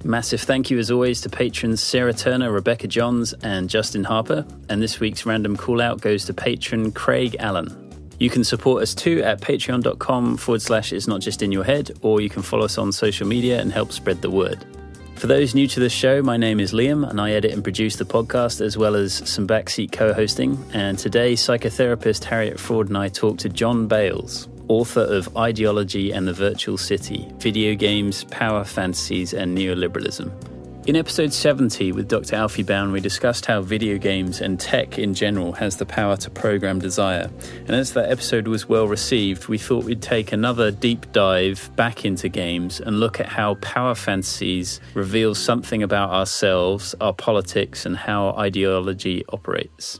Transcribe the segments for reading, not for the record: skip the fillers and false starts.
Massive thank you as always to patrons Sarah Turner, Rebecca Johns and Justin Harper. And this week's random call out goes to patron Craig Allen. You can support us too at patreon.com/it's not just in your head, or you can follow us on social media and help spread the word. For those new to the show, my name is Liam and I edit and produce the podcast as well as some backseat co-hosting. And today, psychotherapist Harriet Fraud and I talk to Jon Bailes, author of Ideology and the Virtual City, Videogames, Power, Fantasies and Neoliberalism. In episode 70 with Dr. Alfie Bown, we discussed how video games and tech in general has the power to program desire. And as that episode was well received, we thought we'd take another deep dive back into games and look at how power fantasies reveal something about ourselves, our politics, and how ideology operates.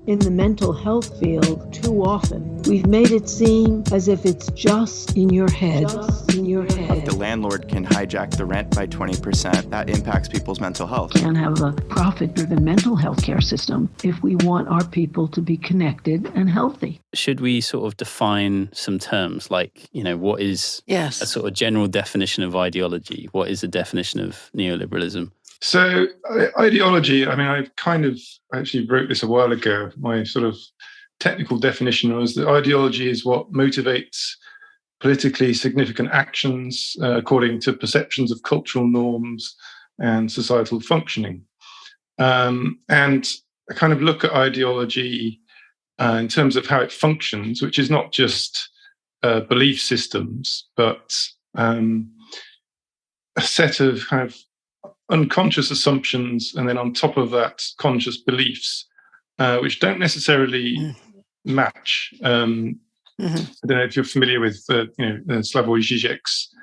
In the mental health field, too often, we've made it seem as if it's just in your head. The landlord can hijack the rent by 20%. That impacts people's mental health. We can't have a profit-driven mental health care system if we want our people to be connected and healthy. Should we sort of define some terms like, what is a sort of general definition of ideology? What is the definition of neoliberalism? So ideology, I actually wrote this a while ago. My sort of technical definition was that ideology is what motivates politically significant actions according to perceptions of cultural norms and societal functioning. And I kind of look at ideology in terms of how it functions, which is not just belief systems, but a set of kind of unconscious assumptions, and then on top of that, conscious beliefs, which don't necessarily match. I don't know if you're familiar with Slavoj Žižek's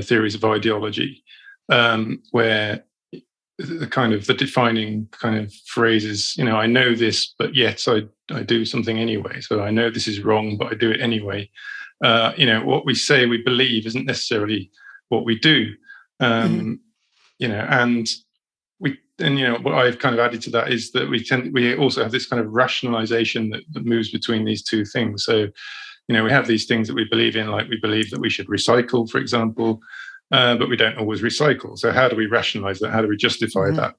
theories of ideology, where the defining kind of phrase is, I know this, but yet I do something anyway. So I know this is wrong, but I do it anyway. What we say we believe isn't necessarily what we do. What I've kind of added to that is that we also have this kind of rationalization that moves between these two things. So, we have these things that we believe in, like we believe that we should recycle, for example, but we don't always recycle. So how do we rationalize that? How do we justify that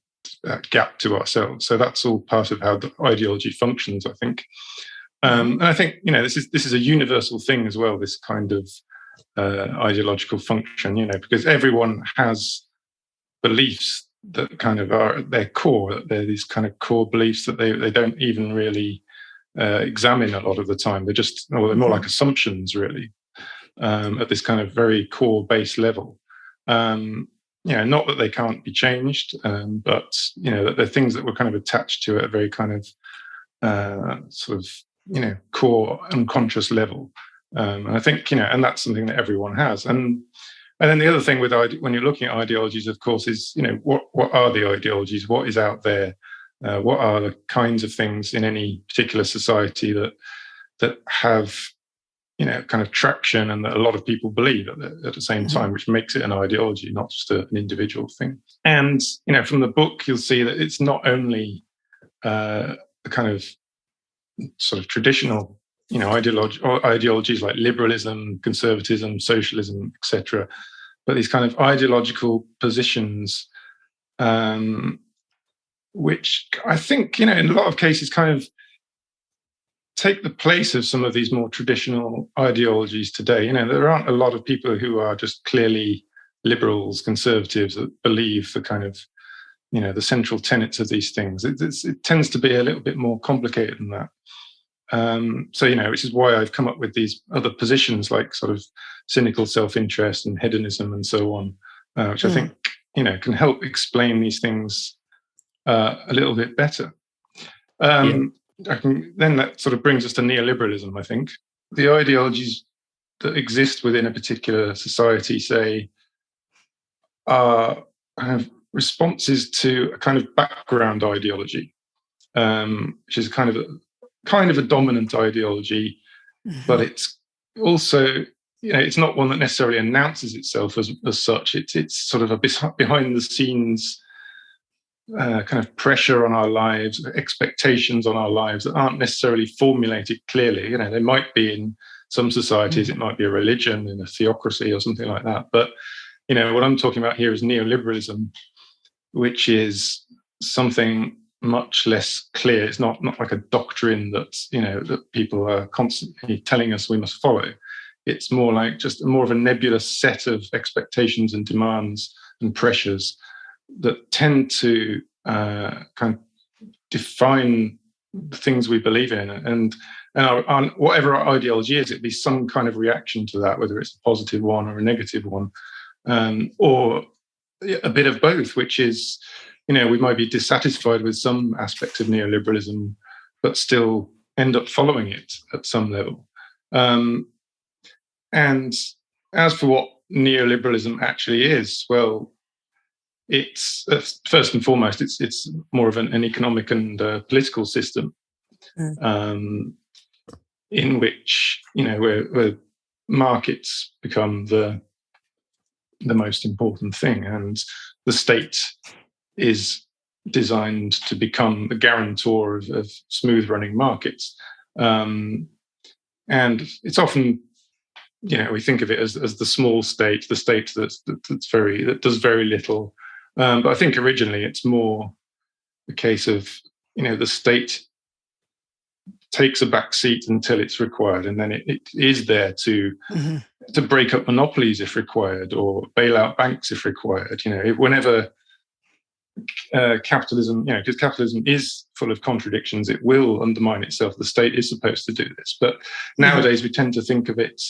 gap to ourselves? So that's all part of how the ideology functions, I think. And I think, this is a universal thing as well, this kind of ideological function, because everyone has beliefs that kind of are at their core, that they're these kind of core beliefs that they don't even really examine a lot of the time. They're more like assumptions, really, at this kind of very core base level. Not that they can't be changed, but, that they're things that were kind of attached to at a very kind of core unconscious level. And I think, and that's something that everyone has. And then the other thing when you're looking at ideologies, of course, is, what are the ideologies? What is out there? What are the kinds of things in any particular society that have, kind of traction and that a lot of people believe at the same time, which makes it an ideology, not just an individual thing. And, from the book, you'll see that it's not only the kind of sort of traditional ideologies like liberalism, conservatism, socialism, etc., but these kind of ideological positions, which I think, in a lot of cases kind of take the place of some of these more traditional ideologies today. There aren't a lot of people who are just clearly liberals, conservatives that believe the kind of, the central tenets of these things. It tends to be a little bit more complicated than that. Which is why I've come up with these other positions like sort of cynical self-interest and hedonism and so on, which I think, can help explain these things a little bit better. Then that sort of brings us to neoliberalism, I think. The ideologies that exist within a particular society, say, are kind of responses to a kind of background ideology, which is kind of a dominant ideology, but it's also, it's not one that necessarily announces itself as such. It's sort of a behind the scenes kind of pressure on our lives, expectations on our lives that aren't necessarily formulated clearly. They might be in some societies, it might be a religion in a theocracy or something like that, but what I'm talking about here is neoliberalism, which is something much less clear. It's not like a doctrine that people are constantly telling us we must follow. It's more like just more of a nebulous set of expectations and demands and pressures that tend to kind of define the things we believe in, and our whatever our ideology is, it'd be some kind of reaction to that, whether it's a positive one or a negative one, or a bit of both, which is, we might be dissatisfied with some aspect of neoliberalism, but still end up following it at some level. And as for what neoliberalism actually is, well, it's first and foremost, it's more of an economic and political system, in which where markets become the most important thing, and the state is designed to become the guarantor of smooth running markets. And it's often, we think of it as the small state, the state that does very little. But I think originally it's more the case of, the state takes a back seat until it's required, and then it is there to break up monopolies if required, or bail out banks if required. Whenever capitalism, because capitalism is full of contradictions, it will undermine itself. The state is supposed to do this, but nowadays we tend to think of it,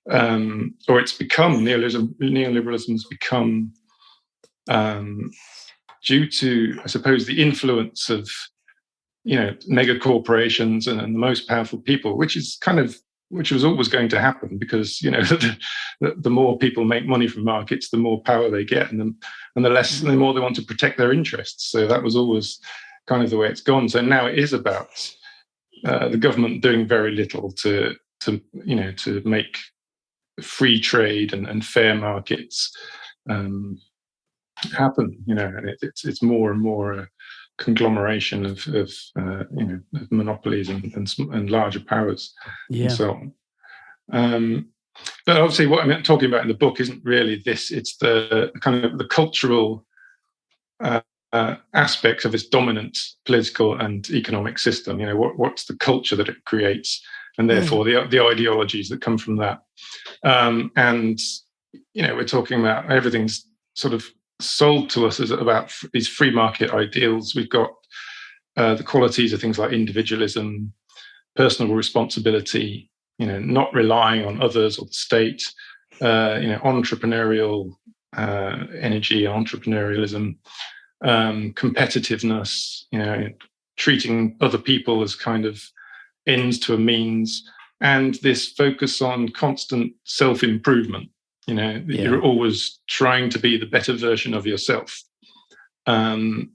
or it's become neoliberalism's become, due to, I suppose, the influence of mega corporations and the most powerful people, which was always going to happen, because the more people make money from markets, the more power they get, and the more they want to protect their interests. So that was always kind of the way it's gone. So now it is about the government doing very little to make free trade and fair markets happen. And it's more and more a conglomeration of monopolies and larger powers, and so on. But obviously, what I'm talking about in the book isn't really this. It's the kind of the cultural aspect of this dominant political and economic system. What's the culture that it creates, and therefore the ideologies that come from that. And we're talking about everything's sort of sold to us as about these free market ideals. We've got the qualities of things like individualism, personal responsibility, not relying on others or the state, entrepreneurial energy, entrepreneurialism, competitiveness, treating other people as kind of ends to a means, and this focus on constant self-improvement. You're always trying to be the better version of yourself. And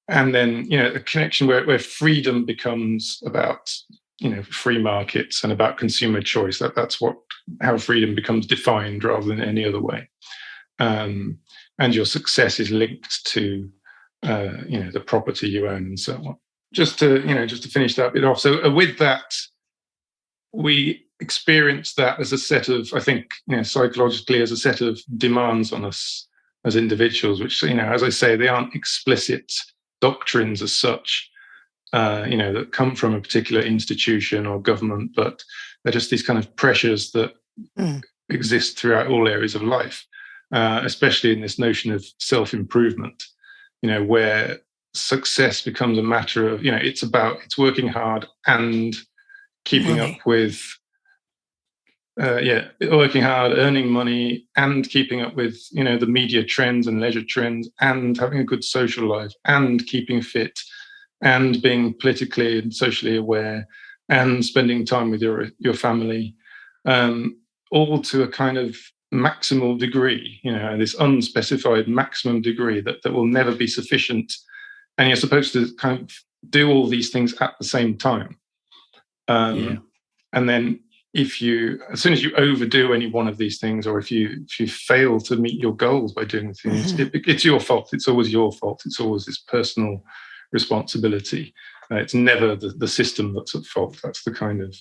then, a connection where freedom becomes about, free markets and about consumer choice. That's how freedom becomes defined rather than any other way. And your success is linked to, the property you own and so on. Just to finish that bit off. So with that, we experience that as a set of, I think, psychologically, as a set of demands on us as individuals, which, as I say, they aren't explicit doctrines as such, that come from a particular institution or government, but they're just these kind of pressures that exist throughout all areas of life, especially in this notion of self-improvement, where success becomes a matter of, it's working hard and keeping up with, working hard, earning money, and keeping up with, the media trends and leisure trends, and having a good social life, and keeping fit, and being politically and socially aware, and spending time with your family, all to a kind of maximal degree, this unspecified maximum degree that will never be sufficient. And you're supposed to kind of do all these things at the same time. And then as soon as you overdo any one of these things, or if you fail to meet your goals by doing things, it's your fault. It's always your fault. It's always this personal responsibility. It's never the system that's at fault. That's the kind of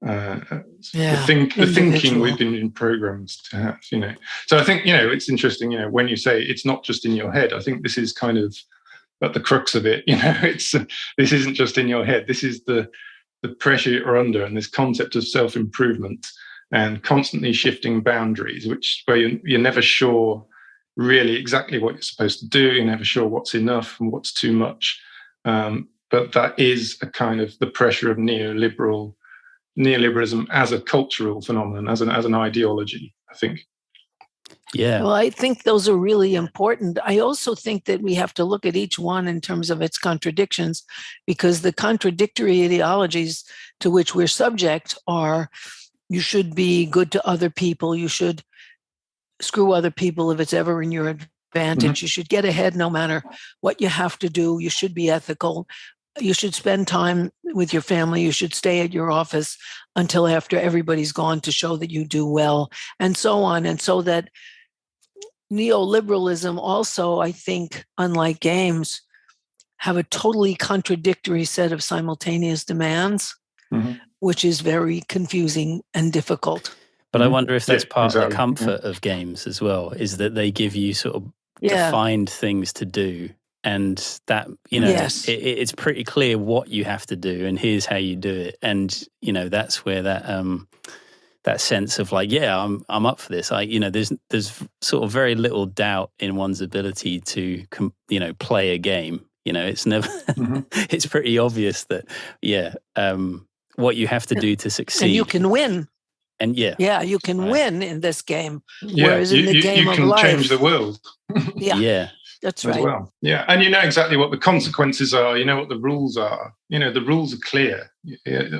the thinking we've been programmed to have, So I think, it's interesting, when you say it's not just in your head, I think this is kind of at the crux of it, this isn't just in your head. This is the pressure you're under, and this concept of self-improvement and constantly shifting boundaries, where you're never sure really exactly what you're supposed to do. You're never sure what's enough and what's too much. But that is a kind of the pressure of neoliberalism as a cultural phenomenon, as an ideology, I think. Yeah. Well, I think those are really important. I also think that we have to look at each one in terms of its contradictions, because the contradictory ideologies to which we're subject are: you should be good to other people, you should screw other people if it's ever in your advantage, you should get ahead no matter what you have to do, you should be ethical, you should spend time with your family, you should stay at your office until after everybody's gone to show that you do well, and so on. And so that neoliberalism also, I think, unlike games, have a totally contradictory set of simultaneous demands, which is very confusing and difficult. But I wonder if that's part of the comfort of games as well, is that they give you sort of defined things to do, and that, it's pretty clear what you have to do, and here's how you do it. And, that's where that sense of like, I'm up for this. There's sort of very little doubt in one's ability to, play a game. It's never, it's pretty obvious that, what you have to do to succeed. And you can win. And you can win in this game. Whereas in the game of life, you can change the world. That's right. As well. Yeah, and you know exactly what the consequences are. You know what the rules are. The rules are clear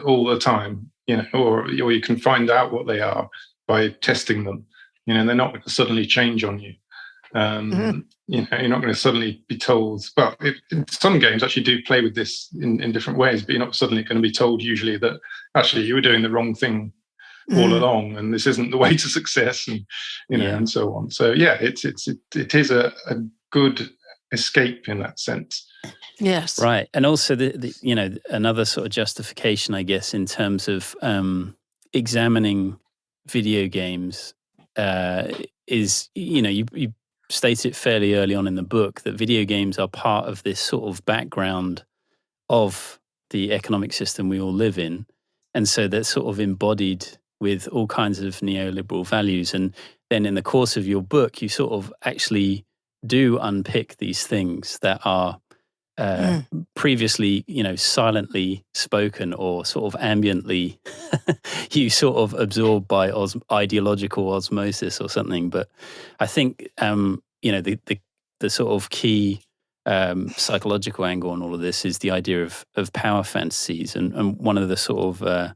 all the time. Or you can find out what they are by testing them. They're not going to suddenly change on you. You're not going to suddenly be told. Well, some games actually do play with this in different ways, but you're not suddenly going to be told usually that actually you were doing the wrong thing all along, and this isn't the way to success, and and so on. So it is a good escape in that sense. Yes, right. And also the another sort of justification, I guess, in terms of examining video games is you state it fairly early on in the book that video games are part of this sort of background of the economic system we all live in, and so they're sort of embodied with all kinds of neoliberal values. And then in the course of your book, you sort of actually do unpick these things that are previously, silently spoken or sort of ambiently you sort of absorbed by ideological osmosis or something. But I think, the sort of key psychological angle on all of this is the idea of power fantasies. And one of the sort of,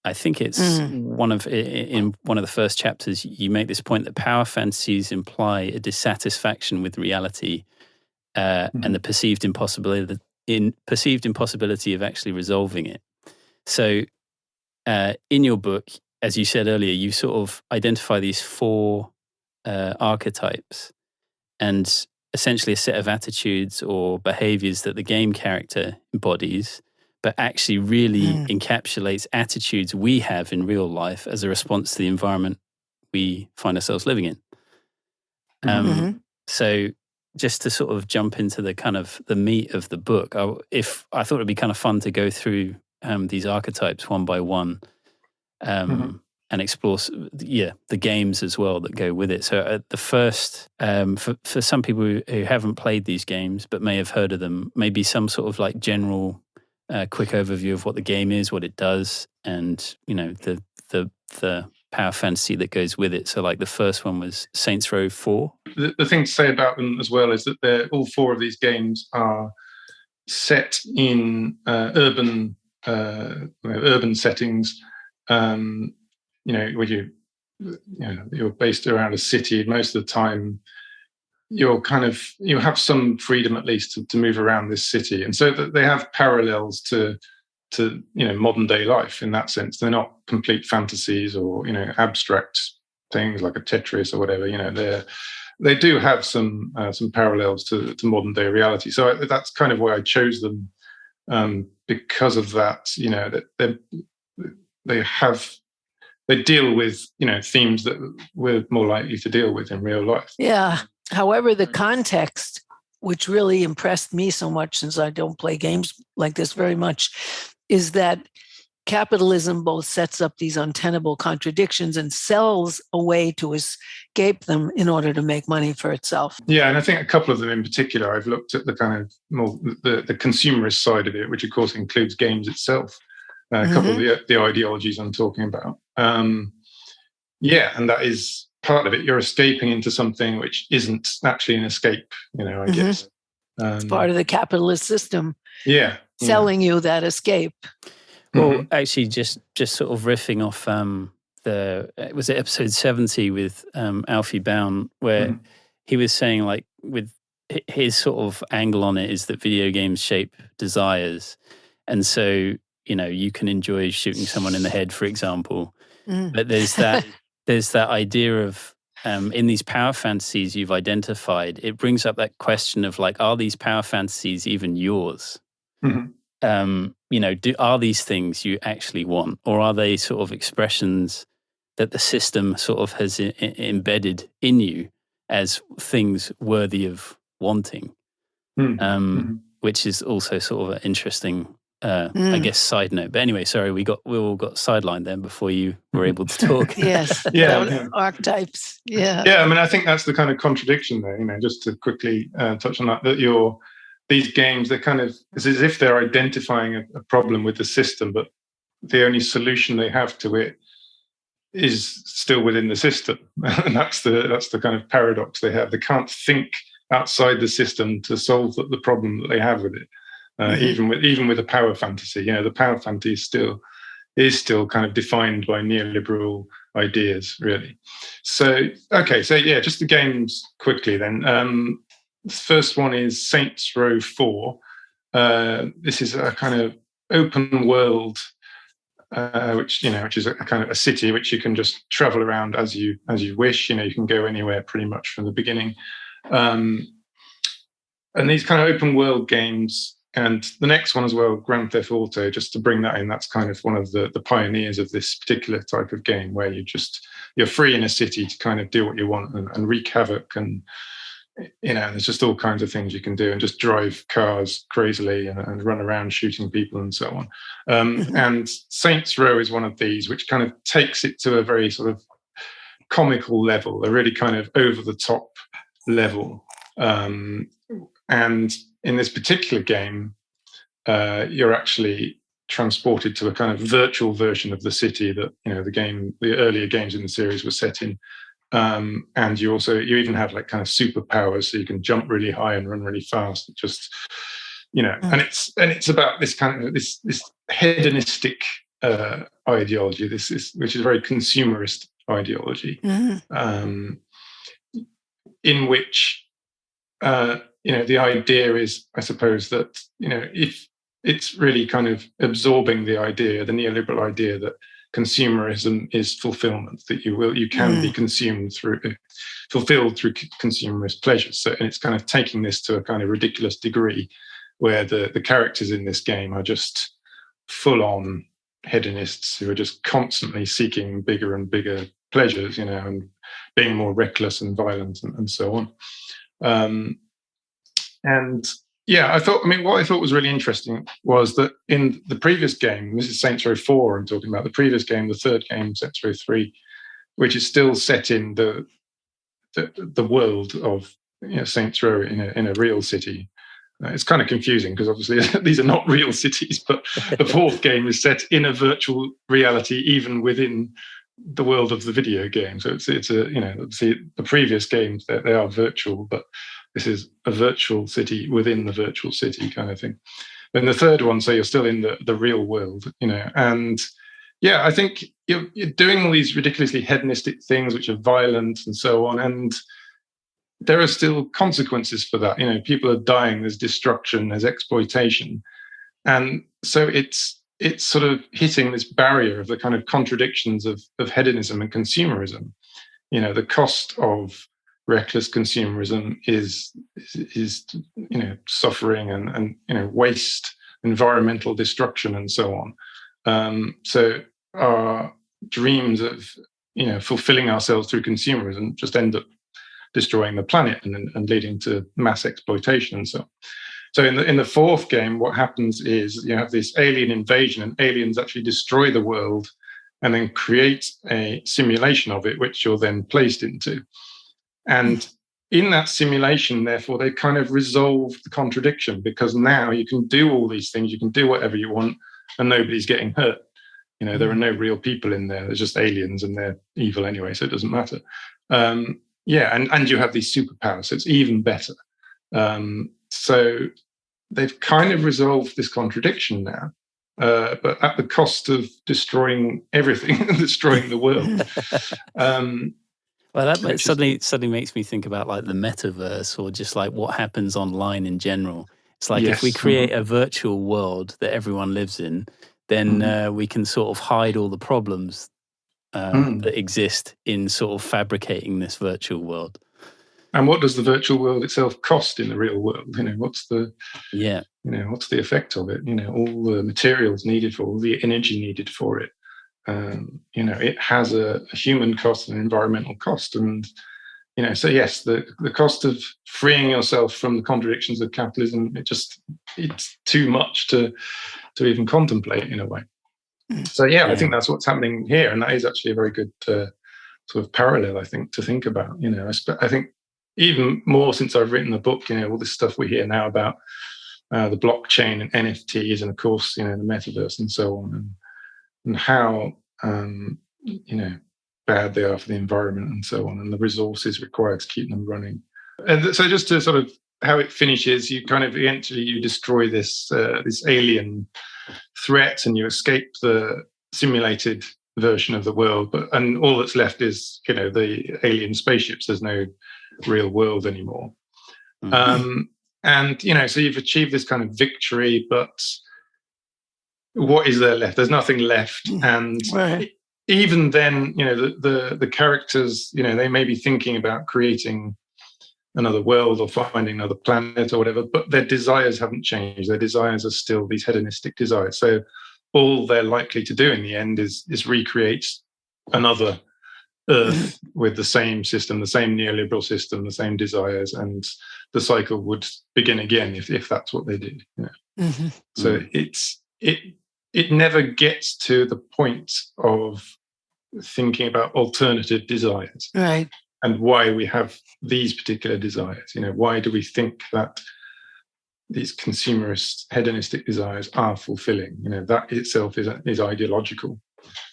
I think it's in one of the first chapters, you make this point that power fantasies imply a dissatisfaction with reality and the perceived impossibility of actually resolving it. So in your book, as you said earlier, you sort of identify these 4 archetypes and essentially a set of attitudes or behaviors that the game character embodies, but actually really encapsulates attitudes we have in real life as a response to the environment we find ourselves living in. So just to sort of jump into the kind of the meat of the book, I thought it'd be kind of fun to go through these archetypes one by one and explore the games as well that go with it. So the first, for some people who haven't played these games but may have heard of them, maybe some sort of like general quick overview of what the game is, what it does, and the power fantasy that goes with it. So like the first one was Saints Row 4. The thing to say about them as well is that all 4 of these games are set in urban settings. Where you're based around a city most of the time. You have some freedom at least to move around this city, and so that they have parallels to modern day life in that sense. They're not complete fantasies or abstract things like a Tetris or whatever. They do have some parallels to modern day reality. So that's kind of why I chose them, because of that. That they deal with, themes that we're more likely to deal with in real life. Yeah. However, the context, which really impressed me so much, since I don't play games like this very much, is that capitalism both sets up these untenable contradictions and sells a way to escape them in order to make money for itself. Yeah, and I think a couple of them in particular, I've looked at the kind of more the consumerist side of it, which of course includes games itself. A couple of the ideologies I'm talking about. And that is part of it. You're escaping into something which isn't actually an escape, I guess. It's part of the capitalist system. Yeah. Selling you that escape. Well, actually, just sort of riffing off was it episode 70 with Alfie Bown, where he was saying, like, with his sort of angle on it is that video games shape desires. And so, you can enjoy shooting someone in the head, for example. But there's that idea of in these power fantasies you've identified, it brings up that question of, like, are these power fantasies even yours? Are these things you actually want, or are they sort of expressions that the system sort of has embedded in you as things worthy of wanting? Which is also sort of an interesting, I guess, side note. But anyway, sorry, we all got sidelined then before you were able to talk. Yes, archetypes. Yeah. Yeah, I mean, I think that's the kind of contradiction there. Just to quickly touch on that these games, they're kind of, it's as if they're identifying a problem with the system, but the only solution they have to it is still within the system. And that's the kind of paradox they have. They can't think outside the system to solve the problem that they have with it. Even with a power fantasy, the power fantasy is still kind of defined by neoliberal ideas, really. So just the games quickly then. The first one is Saints Row 4. This is a kind of open world, which is a kind of a city which you can just travel around as you wish. You can go anywhere pretty much from the beginning. And these kind of open world games, and the next one as well, Grand Theft Auto, just to bring that in, that's kind of one of the pioneers of this particular type of game, where you're free in a city to kind of do what you want and wreak havoc, and there's just all kinds of things you can do, and just drive cars crazily and run around shooting people and so on. And Saints Row is one of these, which kind of takes it to a very sort of comical level, a really kind of over the top level. And in this particular game, you're actually transported to a kind of virtual version of the city that the earlier games in the series were set in. And you even have like kind of superpowers, so you can jump really high and run really fast. And it's about this kind of this hedonistic ideology, which is a very consumerist ideology, in which the idea is, I suppose, that if it's really kind of absorbing the neoliberal idea that consumerism is fulfillment, that you can be fulfilled through consumerist pleasures. So, and it's kind of taking this to a kind of ridiculous degree, where the characters in this game are just full-on hedonists who are just constantly seeking bigger and bigger pleasures, and being more reckless and violent and so on. What I thought was really interesting was that in the previous game, this is Saints Row 4 I'm talking about, the previous game, the third game, Saints Row 3, which is still set in the world of Saints Row in a real city. It's kind of confusing because obviously these are not real cities, but the fourth game is set in a virtual reality, even within the world of the video game. So it's obviously the previous games, they are virtual, but this is a virtual city within the virtual city kind of thing. And the third one, so you're still in the real world, and I think you're doing all these ridiculously hedonistic things which are violent and so on, and there are still consequences for that. People are dying, there's destruction, there's exploitation, and so it's sort of hitting this barrier of the kind of contradictions of hedonism and consumerism. The cost of reckless consumerism is suffering and waste, environmental destruction, and so on. So our dreams of, fulfilling ourselves through consumerism just end up destroying the planet and leading to mass exploitation and so on. So in the fourth game, what happens is you have this alien invasion, and aliens actually destroy the world and then create a simulation of it, which you're then placed into. And in that simulation, therefore, they kind of resolve the contradiction, because now you can do all these things, you can do whatever you want, and nobody's getting hurt. There are no real people in there. There's just aliens, and they're evil anyway, so it doesn't matter. And you have these superpowers, so it's even better. So they've kind of resolved this contradiction now, but at the cost of destroying everything, destroying the world. Well, that suddenly makes me think about like the metaverse, or just like what happens online in general. It's like, if we create a virtual world that everyone lives in, then we can sort of hide all the problems that exist in sort of fabricating this virtual world. And what does the virtual world itself cost in the real world? What's the effect of it? All the materials needed for, all the energy needed for it. It has a human cost and an environmental cost. And, so yes, the cost of freeing yourself from the contradictions of capitalism, it's too much to even contemplate in a way. So, I think that's what's happening here. And that is actually a very good sort of parallel, I think, to think about. I think even more since I've written the book, all this stuff we hear now about the blockchain and NFTs, and of course, the metaverse and so on, and how, bad they are for the environment and so on, and the resources required to keep them running. And so just to sort of how it finishes, you kind of eventually you destroy this alien threat, and you escape the simulated version of the world, and all that's left is the alien spaceships. There's no real world anymore. And so you've achieved this kind of victory, but what is there left? There's nothing left. And even then, the characters, they may be thinking about creating another world or finding another planet or whatever, but their desires haven't changed. Their desires are still these hedonistic desires. So all they're likely to do in the end is recreate another Earth with the same system, the same neoliberal system, the same desires, and the cycle would begin again if that's what they did. So it never gets to the point of thinking about alternative desires, right? And why we have these particular desires. Why do we think that these consumerist hedonistic desires are fulfilling? That itself is ideological,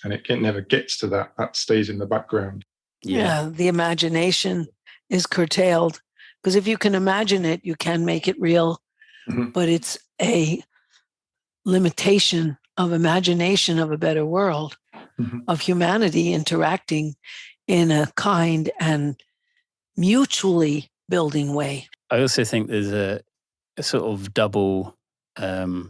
and it never gets to that. That stays in the background. The imagination is curtailed, because if you can imagine it, you can make it real. But it's a limitation of imagination of a better world, of humanity interacting in a kind and mutually building way. I also think there's a sort of double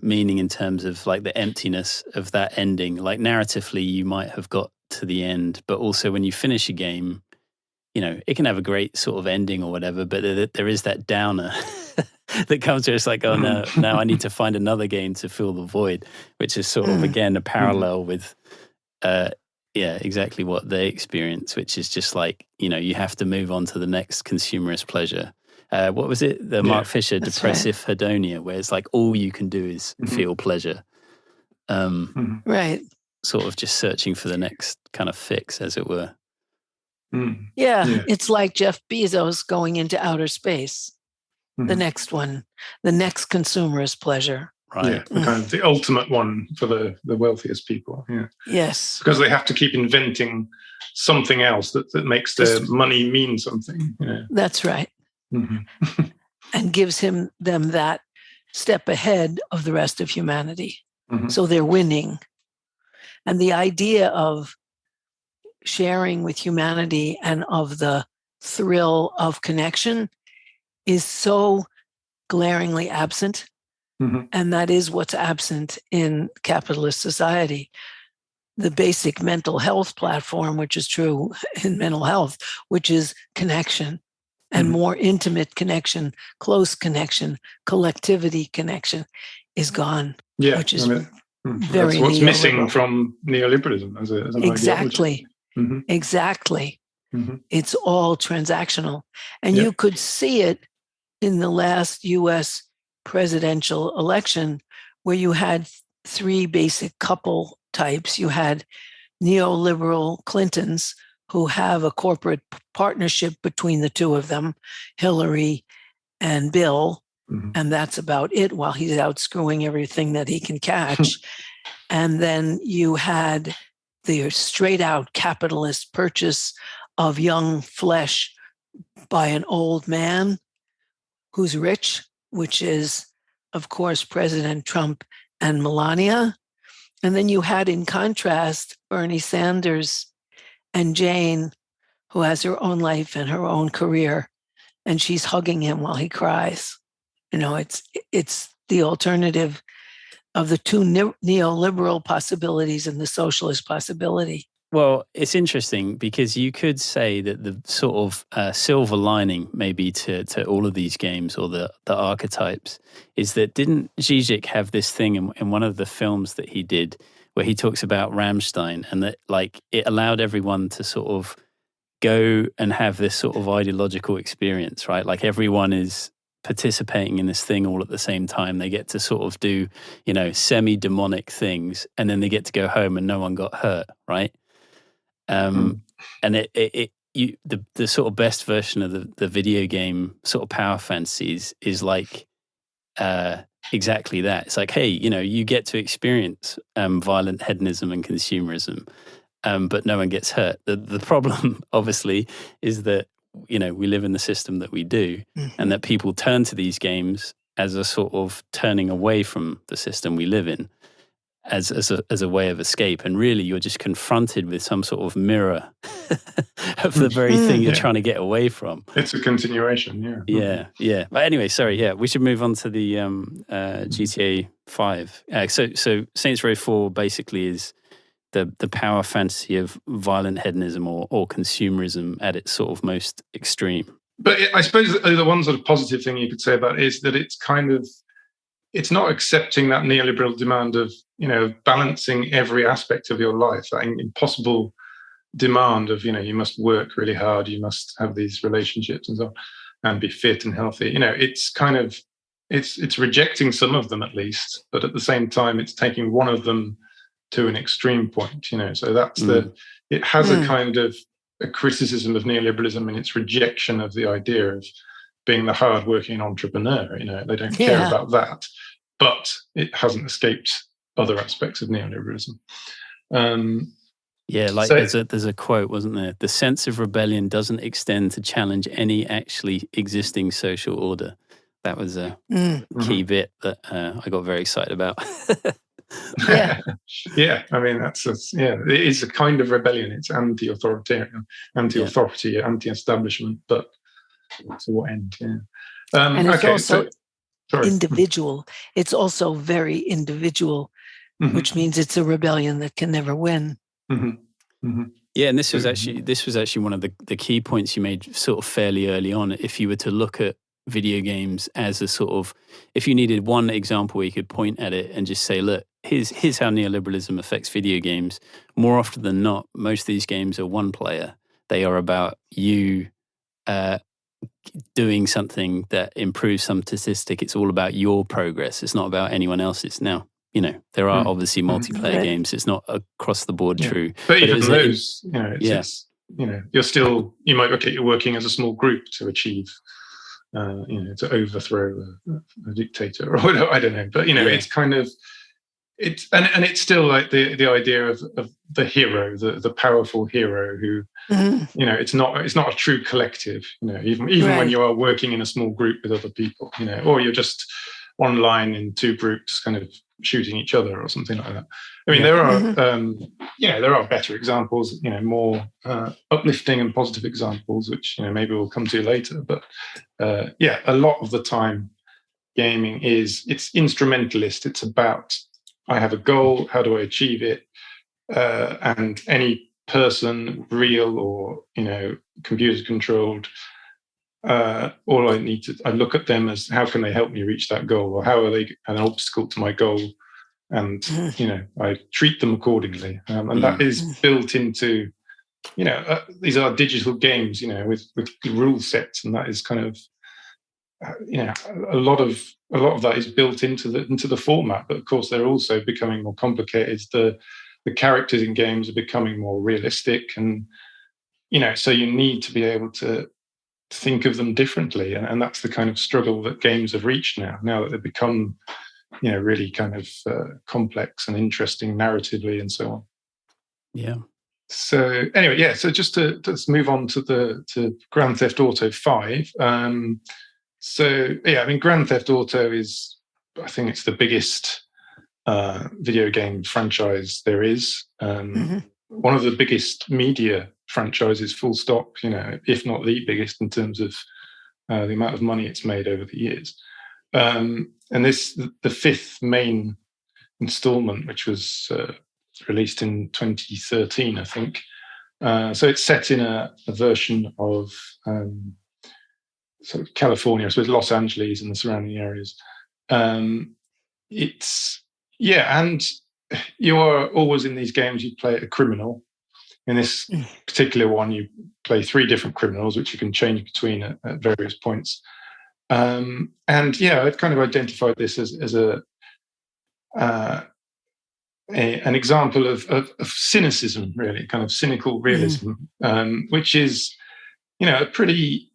meaning in terms of like the emptiness of that ending. Like narratively, you might have got to the end, but also when you finish a game, it can have a great sort of ending or whatever, but there is that downer that comes to us like, oh no, now I need to find another game to fill the void, which is sort of, again, a parallel with, exactly what they experience, which is just like, you have to move on to the next consumerist pleasure. What was it? The Mark Fisher depressive hedonia, where it's like all you can do is feel pleasure. Right. Sort of just searching for the next kind of fix, as it were. It's like Jeff Bezos going into outer space. The next one, the next consumerist pleasure. Right. Kind of the ultimate one for the wealthiest people. Yes. Because they have to keep inventing something else that makes their money mean something. That's right. And gives them that step ahead of the rest of humanity. So they're winning. And the idea of sharing with humanity and of the thrill of connection is so glaringly absent. And that is what's absent in capitalist society. The basic mental health platform, which is true in mental health, which is connection and more intimate connection, close connection, collectivity connection, is gone. Yeah, which is very That's what's missing neoliberal. from neoliberalism as an Exactly. ideology. Exactly. It's all transactional. And Yep. you could see it in the last US presidential election, where you had three basic couple types. You had neoliberal Clintons, who have a corporate partnership between the two of them, Hillary and Bill, and that's about it while he's out screwing everything that he can catch. And then you had the straight out capitalist purchase of young flesh by an old man who's rich, which is, of course, President Trump and Melania. And then you had, in contrast, Bernie Sanders and Jane, who has her own life and her own career, and she's hugging him while he cries. It's the alternative of the two neoliberal possibilities and the socialist possibility. Well, it's interesting because you could say that the sort of silver lining maybe to all of these games, or the archetypes, is that didn't Zizek have this thing in one of the films that he did where he talks about Rammstein, and that like it allowed everyone to sort of go and have this sort of ideological experience, right? Like everyone is participating in this thing all at the same time. They get to sort of do, semi-demonic things, and then they get to go home and no one got hurt, right? And the sort of best version of the video game sort of power fantasies is like exactly that. It's like, hey, you get to experience violent hedonism and consumerism, but no one gets hurt. The problem, obviously, is that we live in the system that we do, and that people turn to these games as a sort of turning away from the system we live in, as a way of escape. And really, you're just confronted with some sort of mirror of the very thing you're trying to get away from. It's a continuation, yeah. But anyway, sorry, we should move on to the GTA 5. So Saints Row 4 basically is the power fantasy of violent hedonism or consumerism at its sort of most extreme. But I suppose the one sort of positive thing you could say about it is that it's not accepting that neoliberal demand of, balancing every aspect of your life, that impossible demand of, you must work really hard, you must have these relationships and so on, and be fit and healthy. It's kind of, it's rejecting some of them at least, but at the same time, it's taking one of them to an extreme point, so that's it has a kind of a criticism of neoliberalism in its rejection of the idea of being the hard-working entrepreneur. They don't care about that, but it hasn't escaped other aspects of neoliberalism. There's a quote, wasn't there? The sense of rebellion doesn't extend to challenge any actually existing social order. That was a key bit that I got very excited about. Yeah. I mean, it is a kind of rebellion. It's anti-authoritarian, anti-authority, anti-establishment, but to what end? Yeah. And it's also individual. It's also very individual, which means it's a rebellion that can never win. Yeah, and this was actually one of the key points you made sort of fairly early on. If you were to look at video games as a sort of, if you needed one example where you could point at it and just say, look, here's how neoliberalism affects video games. More often than not, most of these games are one player. They are about you doing something that improves some statistic. It's all about your progress. It's not about anyone else's. Now, there are obviously multiplayer games. It's not across the board true. But even those, you're working as a small group to achieve, to overthrow a dictator or whatever, I don't know. But, it's kind of, it's still like the idea of the hero, the powerful hero who, it's not a true collective, even when you are working in a small group with other people, or you're just online in two groups kind of shooting each other or something like that. I mean, there are better examples, more uplifting and positive examples, which maybe we'll come to later. But a lot of the time, gaming it's instrumentalist. It's about, I have a goal, how do I achieve it? And any person, real or computer controlled, I look at them as how can they help me reach that goal, or how are they an obstacle to my goal, and I treat them accordingly, and that is built into these are digital games, with rule sets, and that is kind of a lot of that is built into the format. But of course, they're also becoming more complicated. The characters in games are becoming more realistic, and so you need to be able to think of them differently, and that's the kind of struggle that games have reached now that they've become really kind of complex and interesting narratively and so on. Yeah. So anyway, so just to move on to Grand Theft Auto 5. Grand Theft Auto is, I think it's the biggest video game franchise there is. One of the biggest media franchises, full stop, if not the biggest in terms of the amount of money it's made over the years. And this, the fifth main installment, which was released in 2013, I think. So it's set in a version of sort of California, I suppose Los Angeles and the surrounding areas. And you are always in these games, you play a criminal. In this particular one, you play 3 different criminals, which you can change between at various points. I've kind of identified this as an example of cynicism, really, kind of cynical realism, which is, a pretty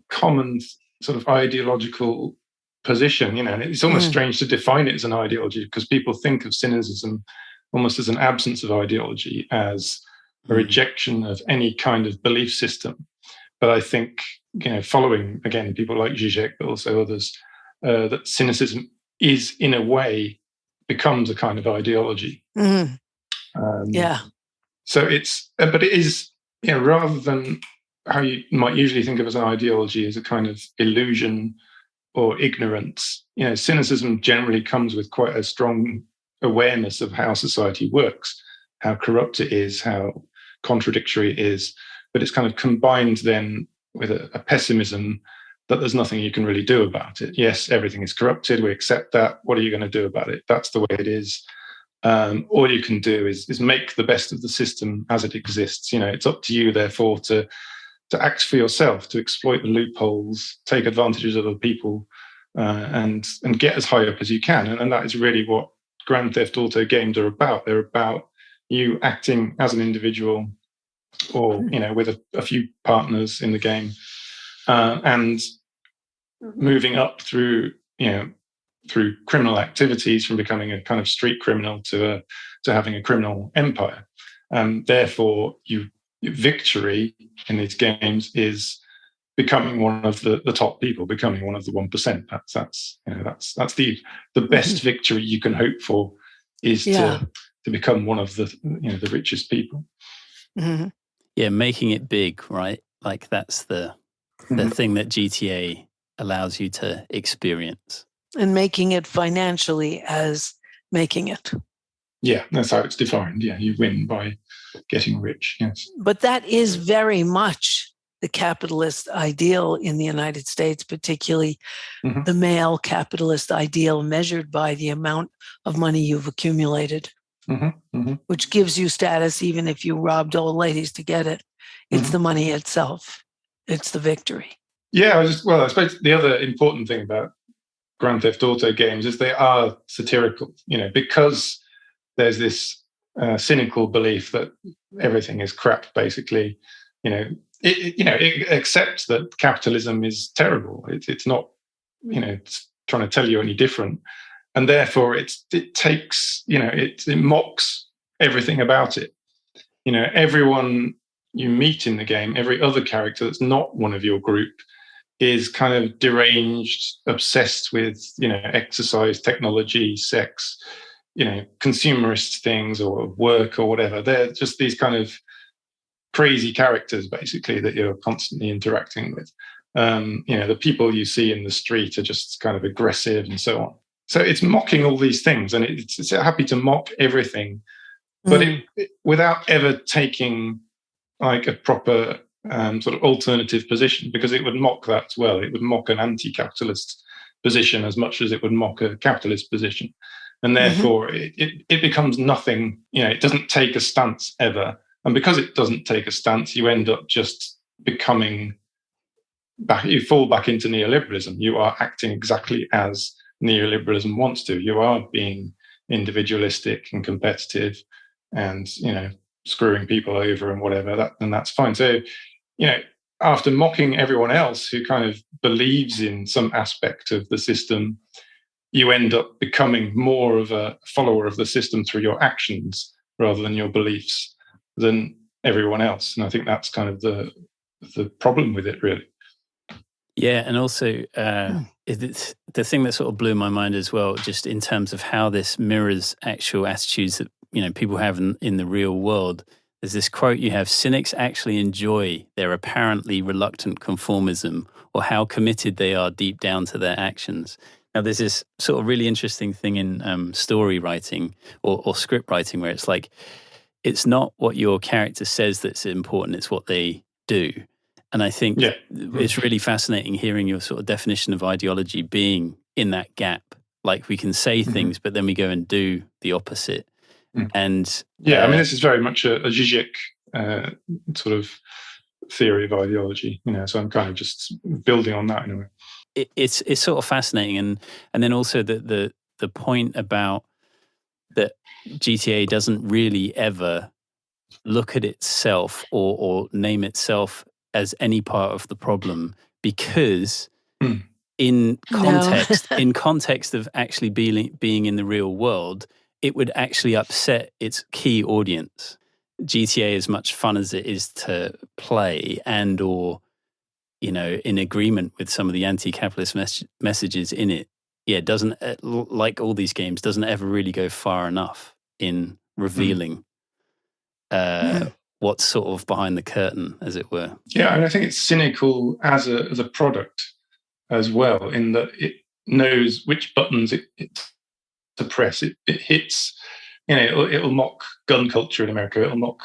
common sort of ideological position, and it's almost strange to define it as an ideology, because people think of cynicism almost as an absence of ideology, as a rejection of any kind of belief system. But I think, following, again, people like Zizek, but also others, that cynicism is, in a way, becomes a kind of ideology. So but it is, rather than how you might usually think of as an ideology, as a kind of illusion or ignorance, cynicism generally comes with quite a strong awareness of how society works, how corrupt it is, how contradictory it is, but it's kind of combined then with a pessimism that there's nothing you can really do about it. Yes, everything is corrupted, we accept that. What are you going to do about it? That's the way it is. All you can do is make the best of the system as it exists. It's up to you, therefore, to act for yourself, to exploit the loopholes, take advantage of other people, and get as high up as you can. And that is really what Grand Theft Auto games are about. They're about you acting as an individual, or with a few partners in the game, and moving up through criminal activities, from becoming a kind of street criminal to having a criminal empire. Therefore, victory in these games is becoming one of the top people, becoming one of the 1%. That's the best victory you can hope for, is to become one of the richest people. Yeah, making it big, right? Like that's the thing that GTA allows you to experience. And making it financially as making it. Yeah, that's how it's defined. Yeah, you win by getting rich, yes. But that is very much the capitalist ideal in the United States, particularly the male capitalist ideal, measured by the amount of money you've accumulated, which gives you status even if you robbed old ladies to get it. It's the money itself. It's the victory. Yeah, I suppose the other important thing about Grand Theft Auto games is they are satirical, because there's this cynical belief that everything is crap, basically. It accepts that capitalism is terrible. It's not, it's trying to tell you any different. And therefore it takes, it mocks everything about it. Everyone you meet in the game, every other character that's not one of your group, is kind of deranged, obsessed with, exercise, technology, sex, consumerist things, or work, or whatever. They're just these kind of crazy characters, basically, that you're constantly interacting with. The people you see in the street are just kind of aggressive and so on. So it's mocking all these things, and it's happy to mock everything, but without ever taking like a proper sort of alternative position, because it would mock that as well. It would mock an anti-capitalist position as much as it would mock a capitalist position. and therefore it becomes nothing. It doesn't take a stance ever, and because it doesn't take a stance, you end up just becoming back. You fall back into neoliberalism. You are acting exactly as neoliberalism wants to. You are being individualistic and competitive, and screwing people over and whatever. That's fine. So, after mocking everyone else who kind of believes in some aspect of the system, you end up becoming more of a follower of the system through your actions rather than your beliefs than everyone else. And I think that's kind of the problem with it, really. Yeah, and also it's the thing that sort of blew my mind as well, just in terms of how this mirrors actual attitudes that people have in the real world. There's this quote you have: cynics actually enjoy their apparently reluctant conformism, or how committed they are deep down to their actions. Now, there's this sort of really interesting thing in story writing or script writing, where it's like, it's not what your character says that's important, it's what they do. And I think it's really fascinating hearing your sort of definition of ideology being in that gap. Like, we can say things, but then we go and do the opposite. And this is very much a Zizek sort of theory of ideology, so I'm kind of just building on that in a way. It's sort of fascinating, and then also the point about that GTA doesn't really ever look at itself or name itself as any part of the problem, because in context of actually being in the real world, it would actually upset its key audience. GTA, as much fun as it is to play, and or in agreement with some of the anti-capitalist messages in it, doesn't, like all these games, doesn't ever really go far enough in revealing what's sort of behind the curtain, as it were. Yeah, and I think it's cynical as a product as well, in that it knows which buttons it to press. It hits, it'll mock gun culture in America, it'll mock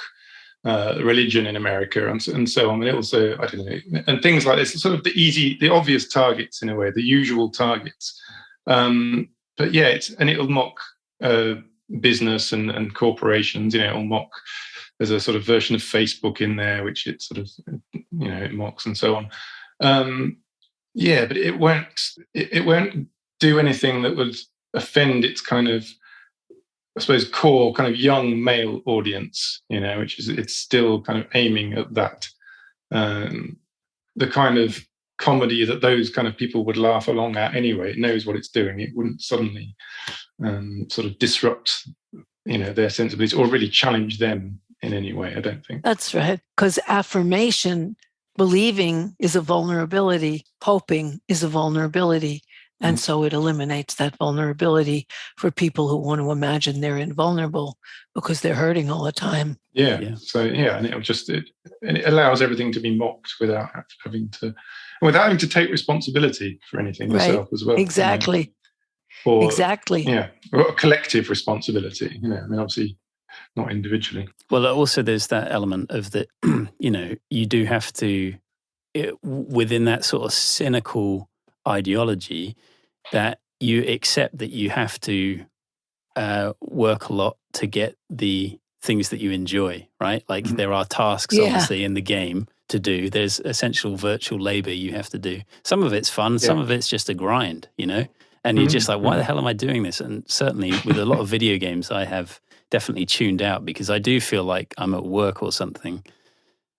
religion in America, and so on. And it'll say, I don't know, and things like this, sort of the obvious targets in a way, the usual targets. But yeah, it'll mock business and corporations. It'll mock. There's a sort of version of Facebook in there which it sort of it mocks and so on. But it won't do anything that would offend its kind of, I suppose, core kind of young male audience, which is, it's still kind of aiming at that, the kind of comedy that those kind of people would laugh along at anyway. It knows what it's doing. It wouldn't suddenly sort of disrupt, their sensibilities or really challenge them in any way, I don't think. That's right, because affirmation, believing, is a vulnerability. Hoping is a vulnerability. And so it eliminates that vulnerability for people who want to imagine they're invulnerable because they're hurting all the time. Yeah. So and it allows everything to be mocked without having to take responsibility for anything yourself as well. Exactly. Exactly. Yeah. Or a collective responsibility. Obviously not individually. Well, also there's that element of that. You do have to, within that sort of cynical ideology, that you accept that you have to work a lot to get the things that you enjoy, right? Like there are tasks obviously in the game to do. There's essential virtual labor you have to do. Some of it's fun, some of it's just a grind, and you're just like, why the hell am I doing this? And certainly with a lot of video games, I have definitely tuned out because I do feel like I'm at work or something.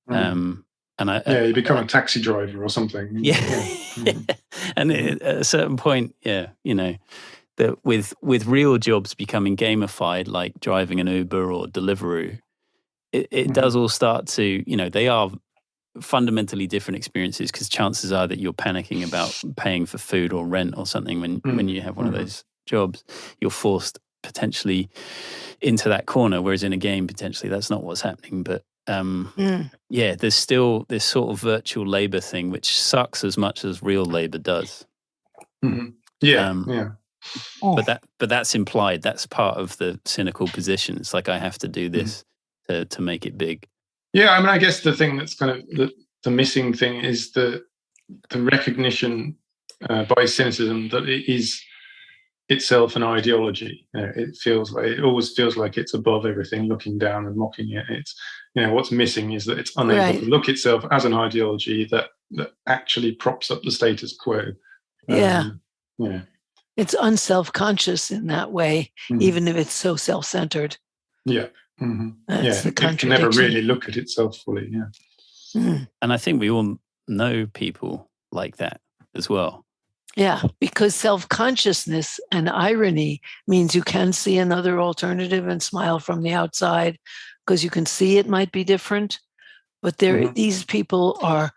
And you become a taxi driver or something. And at a certain point, that with real jobs becoming gamified, like driving an Uber or Deliveroo, it does all start to, they are fundamentally different experiences, because chances are that you're panicking about paying for food or rent or something when you have one of those jobs. You're forced potentially into that corner, whereas in a game, potentially that's not what's happening. But there's still this sort of virtual labor thing, which sucks as much as real labor does. But that's implied. That's part of the cynical position. It's like, I have to do this to make it big. Yeah, I guess the thing that's kind of the missing thing is the recognition by cynicism that it is itself an ideology. It always feels like it's above everything, looking down and mocking it. It's, what's missing is that it's unable to look itself as an ideology that actually props up the status quo. Yeah. It's unself-conscious in that way, even if it's so self-centered. Yeah. Mm-hmm. That's the contradiction. It can never really look at itself fully. Yeah. And I think we all know people like that as well. Yeah, because self-consciousness and irony means you can see another alternative and smile from the outside, because you can see it might be different. But these people are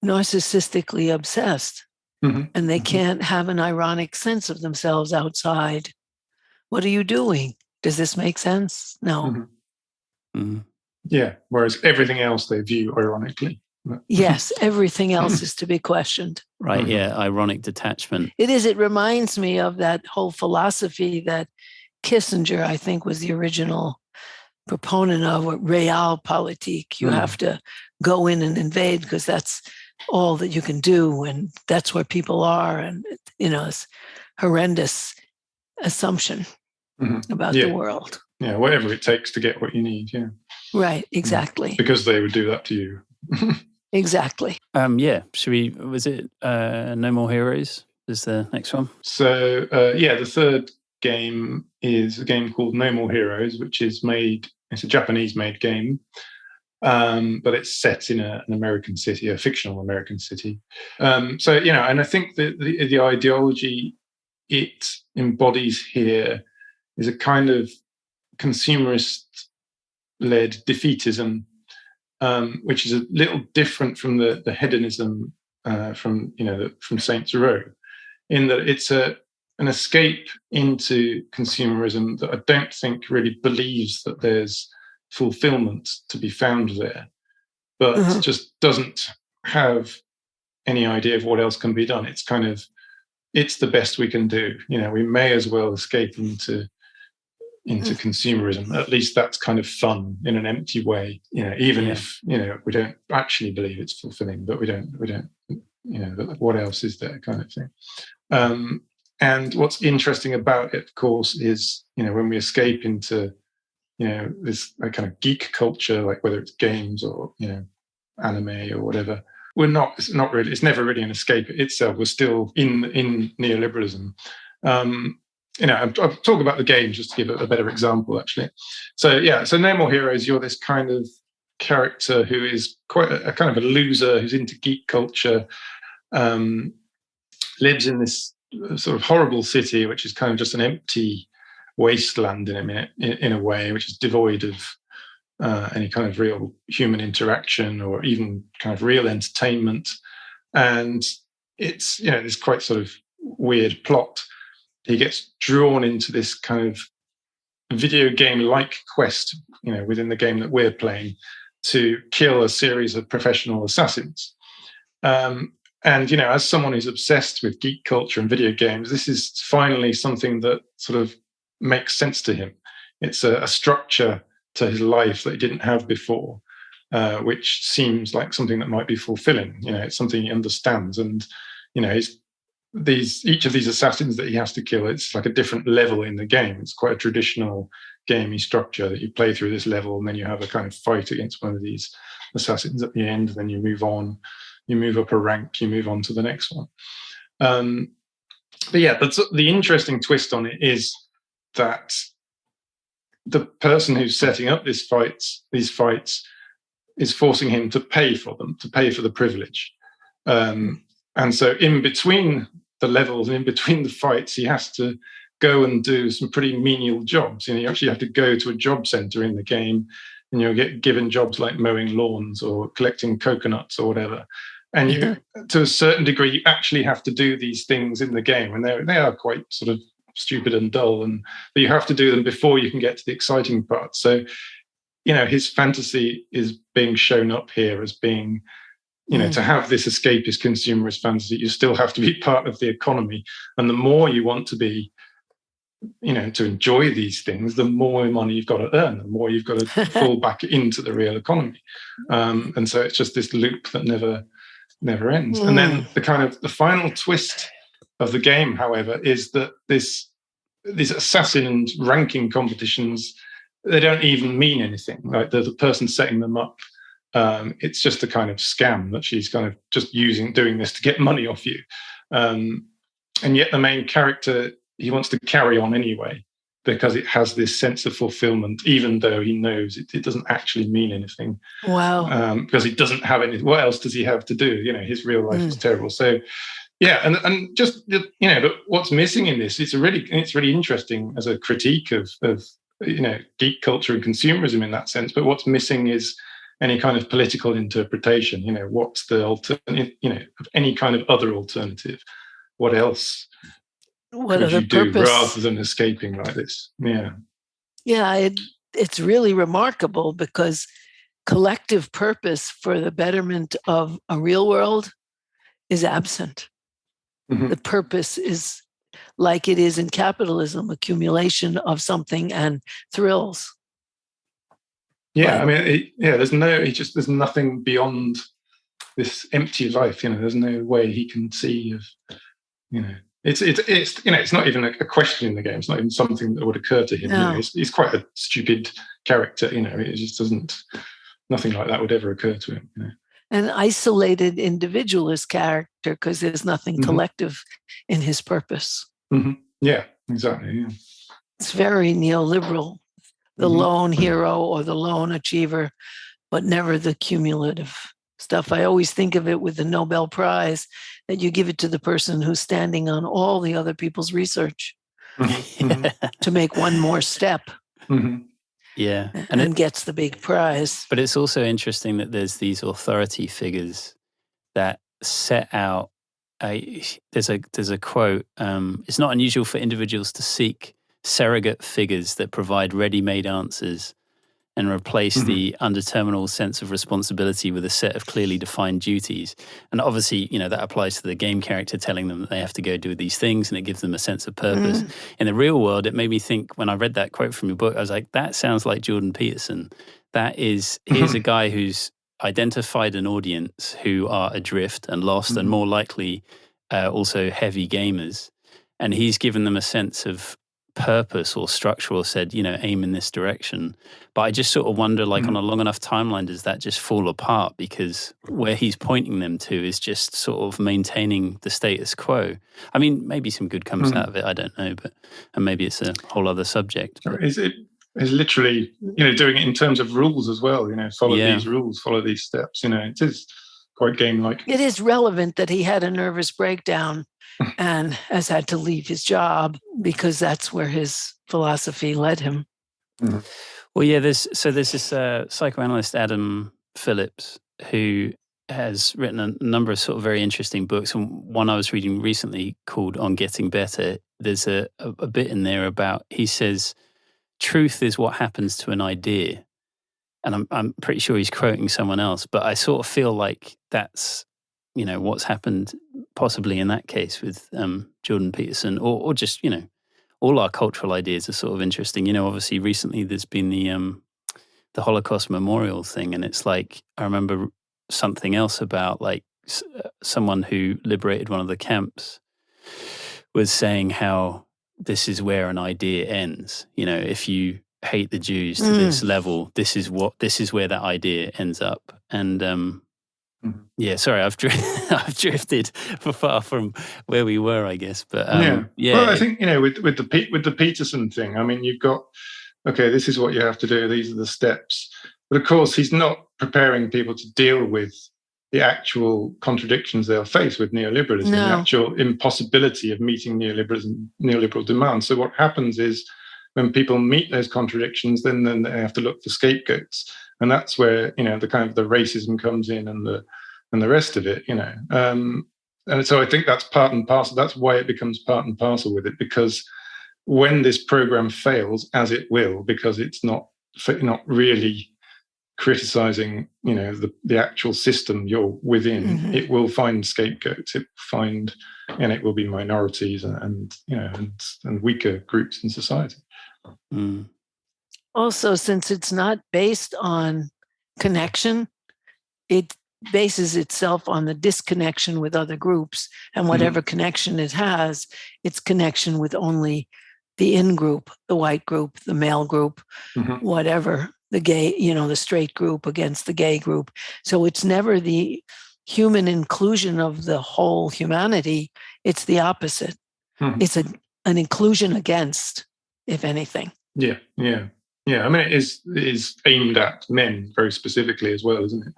narcissistically obsessed, and they can't have an ironic sense of themselves outside. What are you doing? Does this make sense? No. Yeah, whereas everything else they view ironically. Yes, everything else is to be questioned. Right, yeah, ironic detachment. It is. It reminds me of that whole philosophy that Kissinger, I think, was the original proponent of, realpolitik. You have to go in and invade because that's all that you can do, and that's where people are. And, it's horrendous assumption about the world. Yeah, whatever it takes to get what you need, Right, exactly. Because they would do that to you. Exactly. Was it No More Heroes is the next one? So, the third game is a game called No More Heroes, which is it's a Japanese-made game, but it's set in an American city, a fictional American city. And I think the ideology it embodies here is a kind of consumerist-led defeatism, which is a little different from the hedonism from Saints Row, in that it's an escape into consumerism that I don't think really believes that there's fulfillment to be found there, but just doesn't have any idea of what else can be done. It's it's the best we can do. We may as well escape into consumerism. At least that's kind of fun in an empty way, even if we don't actually believe it's fulfilling, but we don't what else is there, kind of thing. And what's interesting about it, of course, is when we escape into this kind of geek culture, like whether it's games or anime or whatever, it's never really an escape itself. We're still in neoliberalism. I'll talk about the game just to give it a better example, actually. So No More Heroes, you're this kind of character who is quite a kind of a loser who's into geek culture, lives in this sort of horrible city, which is kind of just an empty wasteland in a way, which is devoid of any kind of real human interaction or even kind of real entertainment. And it's, this quite sort of weird plot. He gets drawn into this kind of video game-like quest, within the game that we're playing, to kill a series of professional assassins. And, as someone who's obsessed with geek culture and video games, this is finally something that sort of makes sense to him. It's a structure to his life that he didn't have before, which seems like something that might be fulfilling. It's something he understands. And, each of these assassins that he has to kill, it's like a different level in the game. It's quite a traditional gamey structure that you play through this level, and then you have a kind of fight against one of these assassins at the end, and then you move on, you move up a rank, you move on to the next one. That's the interesting twist on it, is that the person who's setting up these fights is forcing him to pay for them, to pay for the privilege. And so in between the levels and in between the fights, he has to go and do some pretty menial jobs. You actually have to go to a job center in the game, and you'll get given jobs like mowing lawns or collecting coconuts or whatever. And you, to a certain degree, you actually have to do these things in the game, and they are quite sort of stupid and dull, but you have to do them before you can get to the exciting part. So, his fantasy is being shown up here as being, to have this escapist consumerist fantasy, you still have to be part of the economy. And the more you want to be, to enjoy these things, the more money you've got to earn, the more you've got to fall back into the real economy. And so it's just this loop that never ends. And then the final twist of the game, however, is that these assassin and ranking competitions, they don't even mean anything. Like the person setting them up, it's just a kind of scam that she's kind of just doing this to get money off you. And yet the main character, he wants to carry on anyway, because it has this sense of fulfillment, even though he knows it doesn't actually mean anything. Wow. Because he doesn't have any. What else does he have to do? His real life is terrible. So, yeah, and just but what's missing in this? It's really interesting as a critique of geek culture and consumerism in that sense. But what's missing is any kind of political interpretation. What's the alternative? Of any kind of other alternative. What else? What could other you do purpose? rather than escaping like this? Yeah, it's really remarkable, because collective purpose for the betterment of a real world is absent. The purpose is, like it is in capitalism, accumulation of something and thrills. Yeah, there's nothing beyond this empty life. There's no way he can see of, It's not even a question in the game. It's not even something that would occur to him. No. He's quite a stupid character. It just doesn't. Nothing like that would ever occur to him. An isolated individualist character, because there's nothing collective in his purpose. Yeah, exactly. Yeah. It's very neoliberal. The lone hero or the lone achiever, but never the cumulative stuff. I always think of it with the Nobel Prize, that you give it to the person who's standing on all the other people's research to make one more step. Yeah. And gets the big prize. But it's also interesting that there's these authority figures that set out there's a quote, it's not unusual for individuals to seek surrogate figures that provide ready-made answers and replace the undeterminable sense of responsibility with a set of clearly defined duties. And obviously, that applies to the game character, telling them that they have to go do these things, and it gives them a sense of purpose. In the real world, it made me think, when I read that quote from your book, I was like, that sounds like Jordan Peterson. Here's a guy who's identified an audience who are adrift and lost and more likely also heavy gamers. And he's given them a sense of purpose or structure, or said, aim in this direction. But I just sort of wonder, like, on a long enough timeline, does that just fall apart? Because where he's pointing them to is just sort of maintaining the status quo. I mean, maybe some good comes out of it, I don't know, and maybe it's a whole other subject. Is literally, doing it in terms of rules as well, follow these rules, follow these steps, it is quite game-like. It is relevant that he had a nervous breakdown and has had to leave his job, because that's where his philosophy led him. Well, yeah, there's this psychoanalyst, Adam Phillips, who has written a number of sort of very interesting books. And one I was reading recently called On Getting Better, there's a bit in there about, he says, truth is what happens to an idea. And I'm pretty sure he's quoting someone else, but I sort of feel like that's, what's happened possibly in that case with Jordan Peterson, or just, all our cultural ideas are sort of interesting. Obviously recently there's been the Holocaust Memorial thing, and it's like, I remember something else about, like, someone who liberated one of the camps was saying how this is where an idea ends. If you hate the Jews to this level, this is where that idea ends up. And yeah, sorry, I've drifted far from where we were, I guess. But yeah. Well, I think with the Peterson thing, I mean, you've got, okay, this is what you have to do. These are the steps. But of course, he's not preparing people to deal with the actual contradictions they'll face with neoliberalism, the actual impossibility of meeting neoliberal demands. So what happens is, when people meet those contradictions, then they have to look for scapegoats, and that's where the kind of the racism comes in, and the rest of it, and so I think that's part and parcel. That's why it becomes part and parcel with it, because when this program fails, as it will, because it's not really criticizing the actual system you're within, it will find scapegoats. It will be minorities and weaker groups in society. Also, since it's not based on connection, it bases itself on the disconnection with other groups, and whatever connection it has, it's connection with only the in-group, the white group, the male group, whatever, the gay, the straight group against the gay group. So it's never the human inclusion of the whole humanity. It's the opposite. It's an inclusion against, if anything. Yeah. I mean, it is aimed at men very specifically as well, isn't it?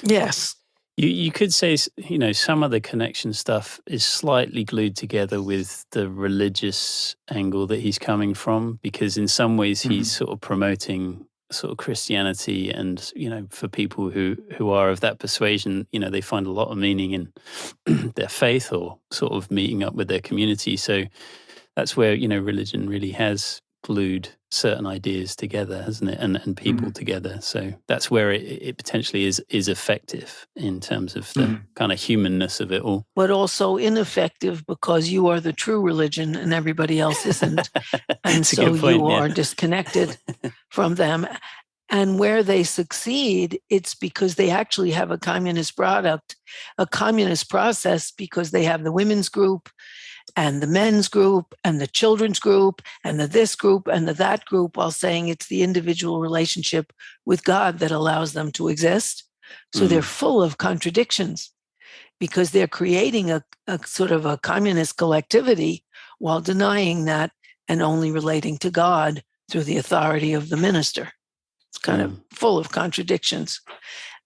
Yes. You could say, some of the connection stuff is slightly glued together with the religious angle that he's coming from, because in some ways he's sort of promoting sort of Christianity, and, for people who are of that persuasion, they find a lot of meaning in their faith or sort of meeting up with their community. So that's where, religion really has glued certain ideas together, hasn't it, and people together. So that's where it potentially is effective in terms of the kind of humanness of it all. But also ineffective because you are the true religion and everybody else isn't. And so you are disconnected from them. And where they succeed, it's because they actually have a communist product, a communist process, because they have the women's group and the men's group and the children's group and the this group and the that group, while saying it's the individual relationship with God that allows them to exist. So they're full of contradictions, because they're creating a sort of a communist collectivity while denying that and only relating to God through the authority of the minister. It's kind of full of contradictions,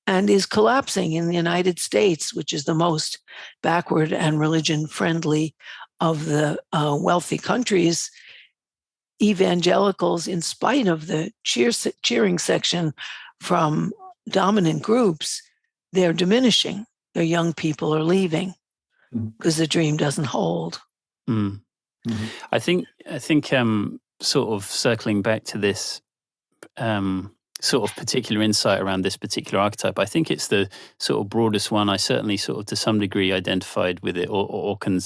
and is collapsing in the United States, which is the most backward and religion-friendly of the wealthy countries. Evangelicals, in spite of the cheering section from dominant groups, they're diminishing. Their young people are leaving because the dream doesn't hold. I think sort of circling back to this sort of particular insight around this particular archetype, I think it's the sort of broadest one. I certainly sort of to some degree identified with it, or can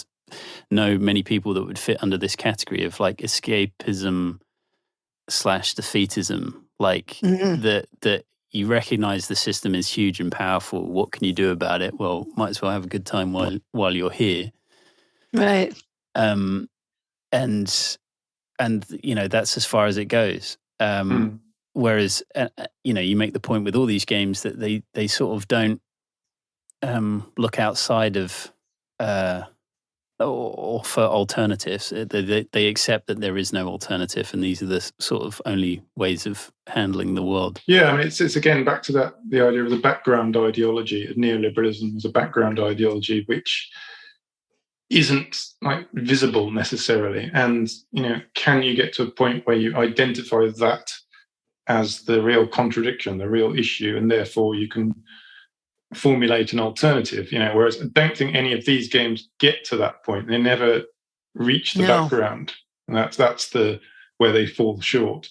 know many people that would fit under this category of like escapism / defeatism, like that you recognize the system is huge and powerful. What can you do about it? Well, might as well have a good time while you're here. Right. And that's as far as it goes. Whereas, you make the point with all these games that they sort of don't look outside of or for alternatives. They accept that there is no alternative, and these are the sort of only ways of handling the world. Yeah, I mean, it's again back to the idea of the background ideology. Neoliberalism is a background ideology which isn't like visible necessarily, and can you get to a point where you identify that as the real contradiction, the real issue, and therefore you can formulate an alternative, whereas I don't think any of these games get to that point. They never reach the background, and that's where they fall short.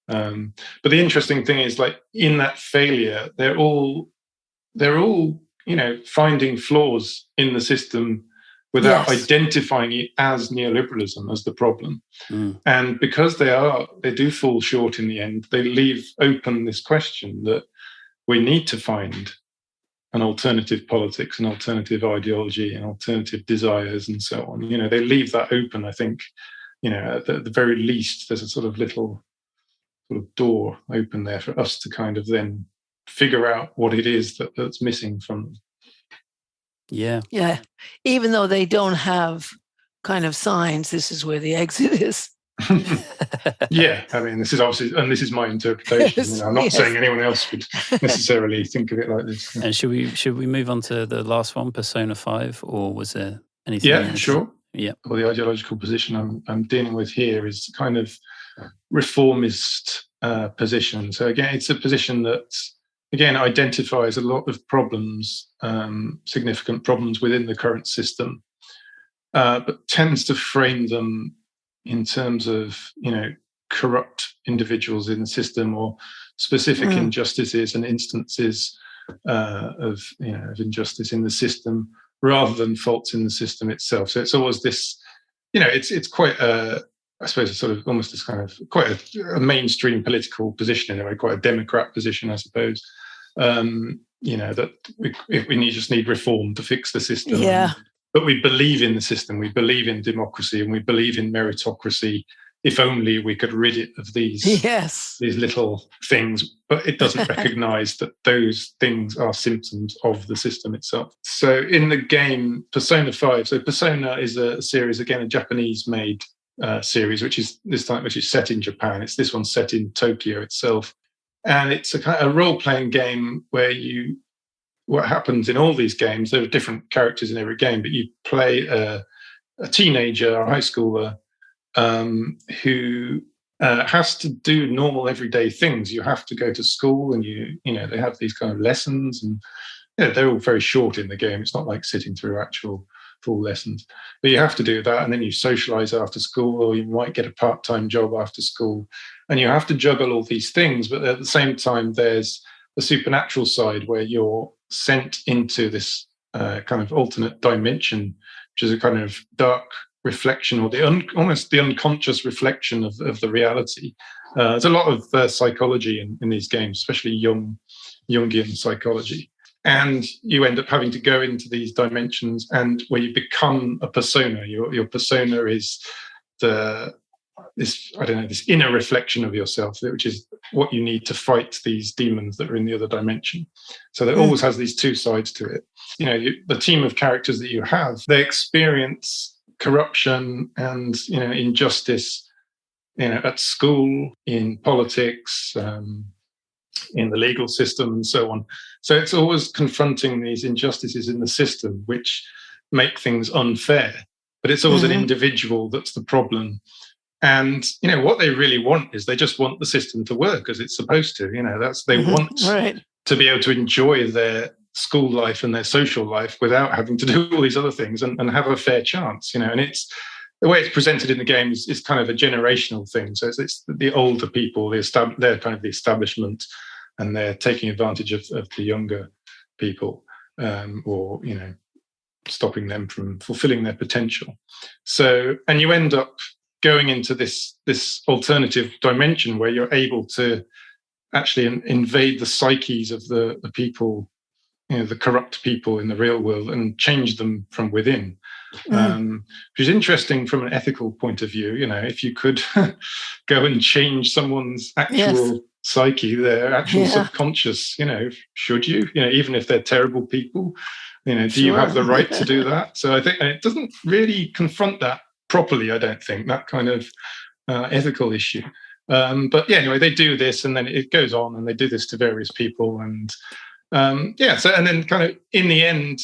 But the interesting thing is, like, in that failure, they're all finding flaws in the system without identifying it as neoliberalism, as the problem. And because they do fall short in the end, they leave open this question that we need to find an alternative politics, an alternative ideology, and alternative desires, and so on. They leave that open. I think, at the very least, there's a sort of little sort of door open there for us to kind of then figure out what it is that's missing from them. Yeah. Even though they don't have kind of signs, this is where the exit is. Yeah, I mean, this is obviously, and this is my interpretation. I'm not saying anyone else would necessarily think of it like this. And should we move on to the last one, Persona 5, or was there anything? Yeah, sure. Yeah. Well, the ideological position I'm dealing with here is kind of reformist position. So again, it's a position that identifies a lot of problems, significant problems within the current system, but tends to frame them in terms of, corrupt individuals in the system, or specific injustices and instances of injustice in the system, rather than faults in the system itself. So it's always this, it's quite I suppose it's sort of almost this kind of quite a mainstream political position in a way, quite a Democrat position, I suppose. that we just need reform to fix the system. Yeah. But we believe in the system. We believe in democracy, and we believe in meritocracy. If only we could rid it of these little things, but it doesn't recognize that those things are symptoms of the system itself. So in the game Persona 5, so Persona is a series, again, a Japanese-made series, which is set in Japan. This one's set in Tokyo itself. And it's a kind of role-playing game where what happens in all these games, there are different characters in every game, but you play a teenager, a high schooler, who has to do normal everyday things. You have to go to school, and they have these kind of lessons, and they're all very short in the game. It's not like sitting through actual full lessons, but you have to do that, and then you socialize after school, or you might get a part-time job after school, and you have to juggle all these things. But at the same time, there's the supernatural side where you're sent into this kind of alternate dimension, which is a kind of dark reflection, or almost the unconscious reflection of the reality. There's a lot of psychology in these games, especially Jungian psychology. And you end up having to go into these dimensions, and where you become a persona. Your persona is this inner reflection of yourself, which is what you need to fight these demons that are in the other dimension. So it always has these two sides to it. The team of characters that you have, they experience corruption and injustice at school, in politics, in the legal system, and so on. So it's always confronting these injustices in the system which make things unfair, but it's always an individual that's the problem. And what they really want is they just want the system to work as it's supposed to. They want to be able to enjoy their school life and their social life without having to do all these other things, and have a fair chance, and it's the way it's presented in the game is kind of a generational thing. So it's the older people, they're kind of the establishment, and they're taking advantage of the younger people, or stopping them from fulfilling their potential. So, and you end up going into this alternative dimension where you're able to actually invade the psyches of the people, the corrupt people in the real world, and change them from within. Which is interesting from an ethical point of view. If you could go and change someone's actual psyche, their actual subconscious, should you? Even if they're terrible people, do you have the right to do that? So I think it doesn't really confront that properly, I don't think, that kind of ethical issue. But anyway, they do this, and then it goes on, and they do this to various people, and so, and then kind of in the end,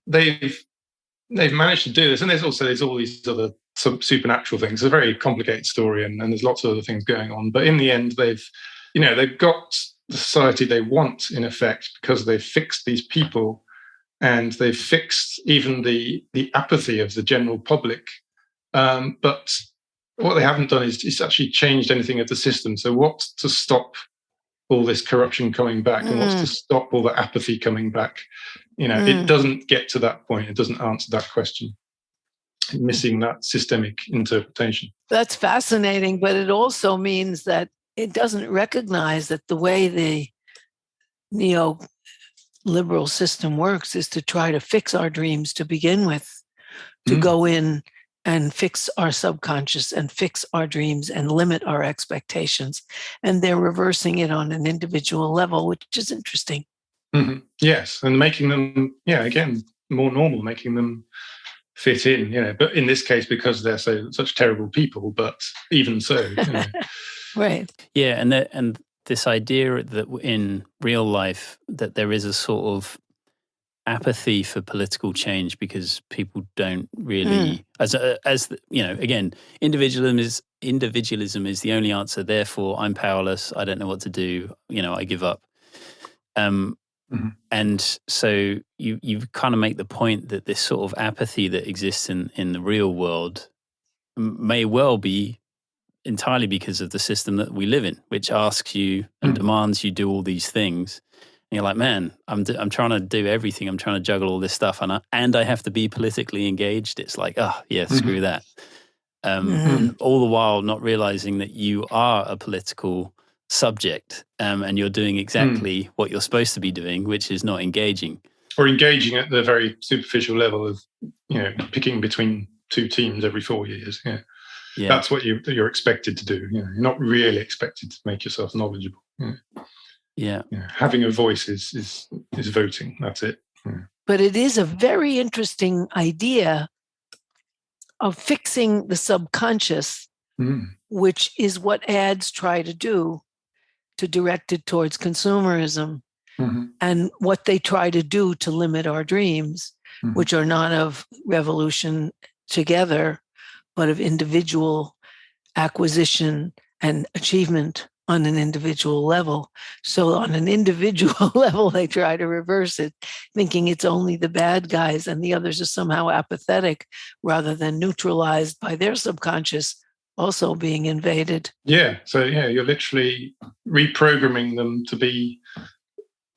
they've managed to do this. And there's all these other supernatural things. It's a very complicated story, and there's lots of other things going on. But in the end, they've got the society they want, in effect, because they've fixed these people, and they've fixed even the apathy of the general public. But what they haven't done is actually changed anything of the system. So what's to stop all this corruption coming back, and what's to stop all the apathy coming back? It doesn't get to that point. It doesn't answer that question. Missing that systemic interpretation. That's fascinating, but it also means that it doesn't recognize that the way the neoliberal system works is to try to fix our dreams to begin with, to go in and fix our subconscious and fix our dreams and limit our expectations. And they're reversing it on an individual level, which is interesting. Yes, and making them, again, more normal, making them fit in, but in this case, because they're such terrible people, but even so. Right. Yeah, and this idea that in real life that there is a sort of apathy for political change because people don't really, again, individualism is the only answer. Therefore, I'm powerless. I don't know what to do. I give up. And so you kind of make the point that this sort of apathy that exists in the real world may well be entirely because of the system that we live in, which asks you and demands you do all these things. And you're like, man, I'm trying to do everything. I'm trying to juggle all this stuff, and I have to be politically engaged. It's like, screw that. All the while not realizing that you are a political subject, and you're doing exactly what you're supposed to be doing, which is not engaging. Or engaging at the very superficial level of, picking between two teams every 4 years. Yeah. That's what you're expected to do. You're not really expected to make yourself knowledgeable. Yeah. Having a voice is voting. That's it. But it is a very interesting idea of fixing the subconscious, which is what ads try to do, to direct it towards consumerism, and what they try to do to limit our dreams, which are not of revolution together, but of individual acquisition and achievement on an individual level. So on an individual level, they try to reverse it, thinking it's only the bad guys and the others are somehow apathetic rather than neutralized by their subconscious also being invaded. Yeah. So, you're literally reprogramming them to be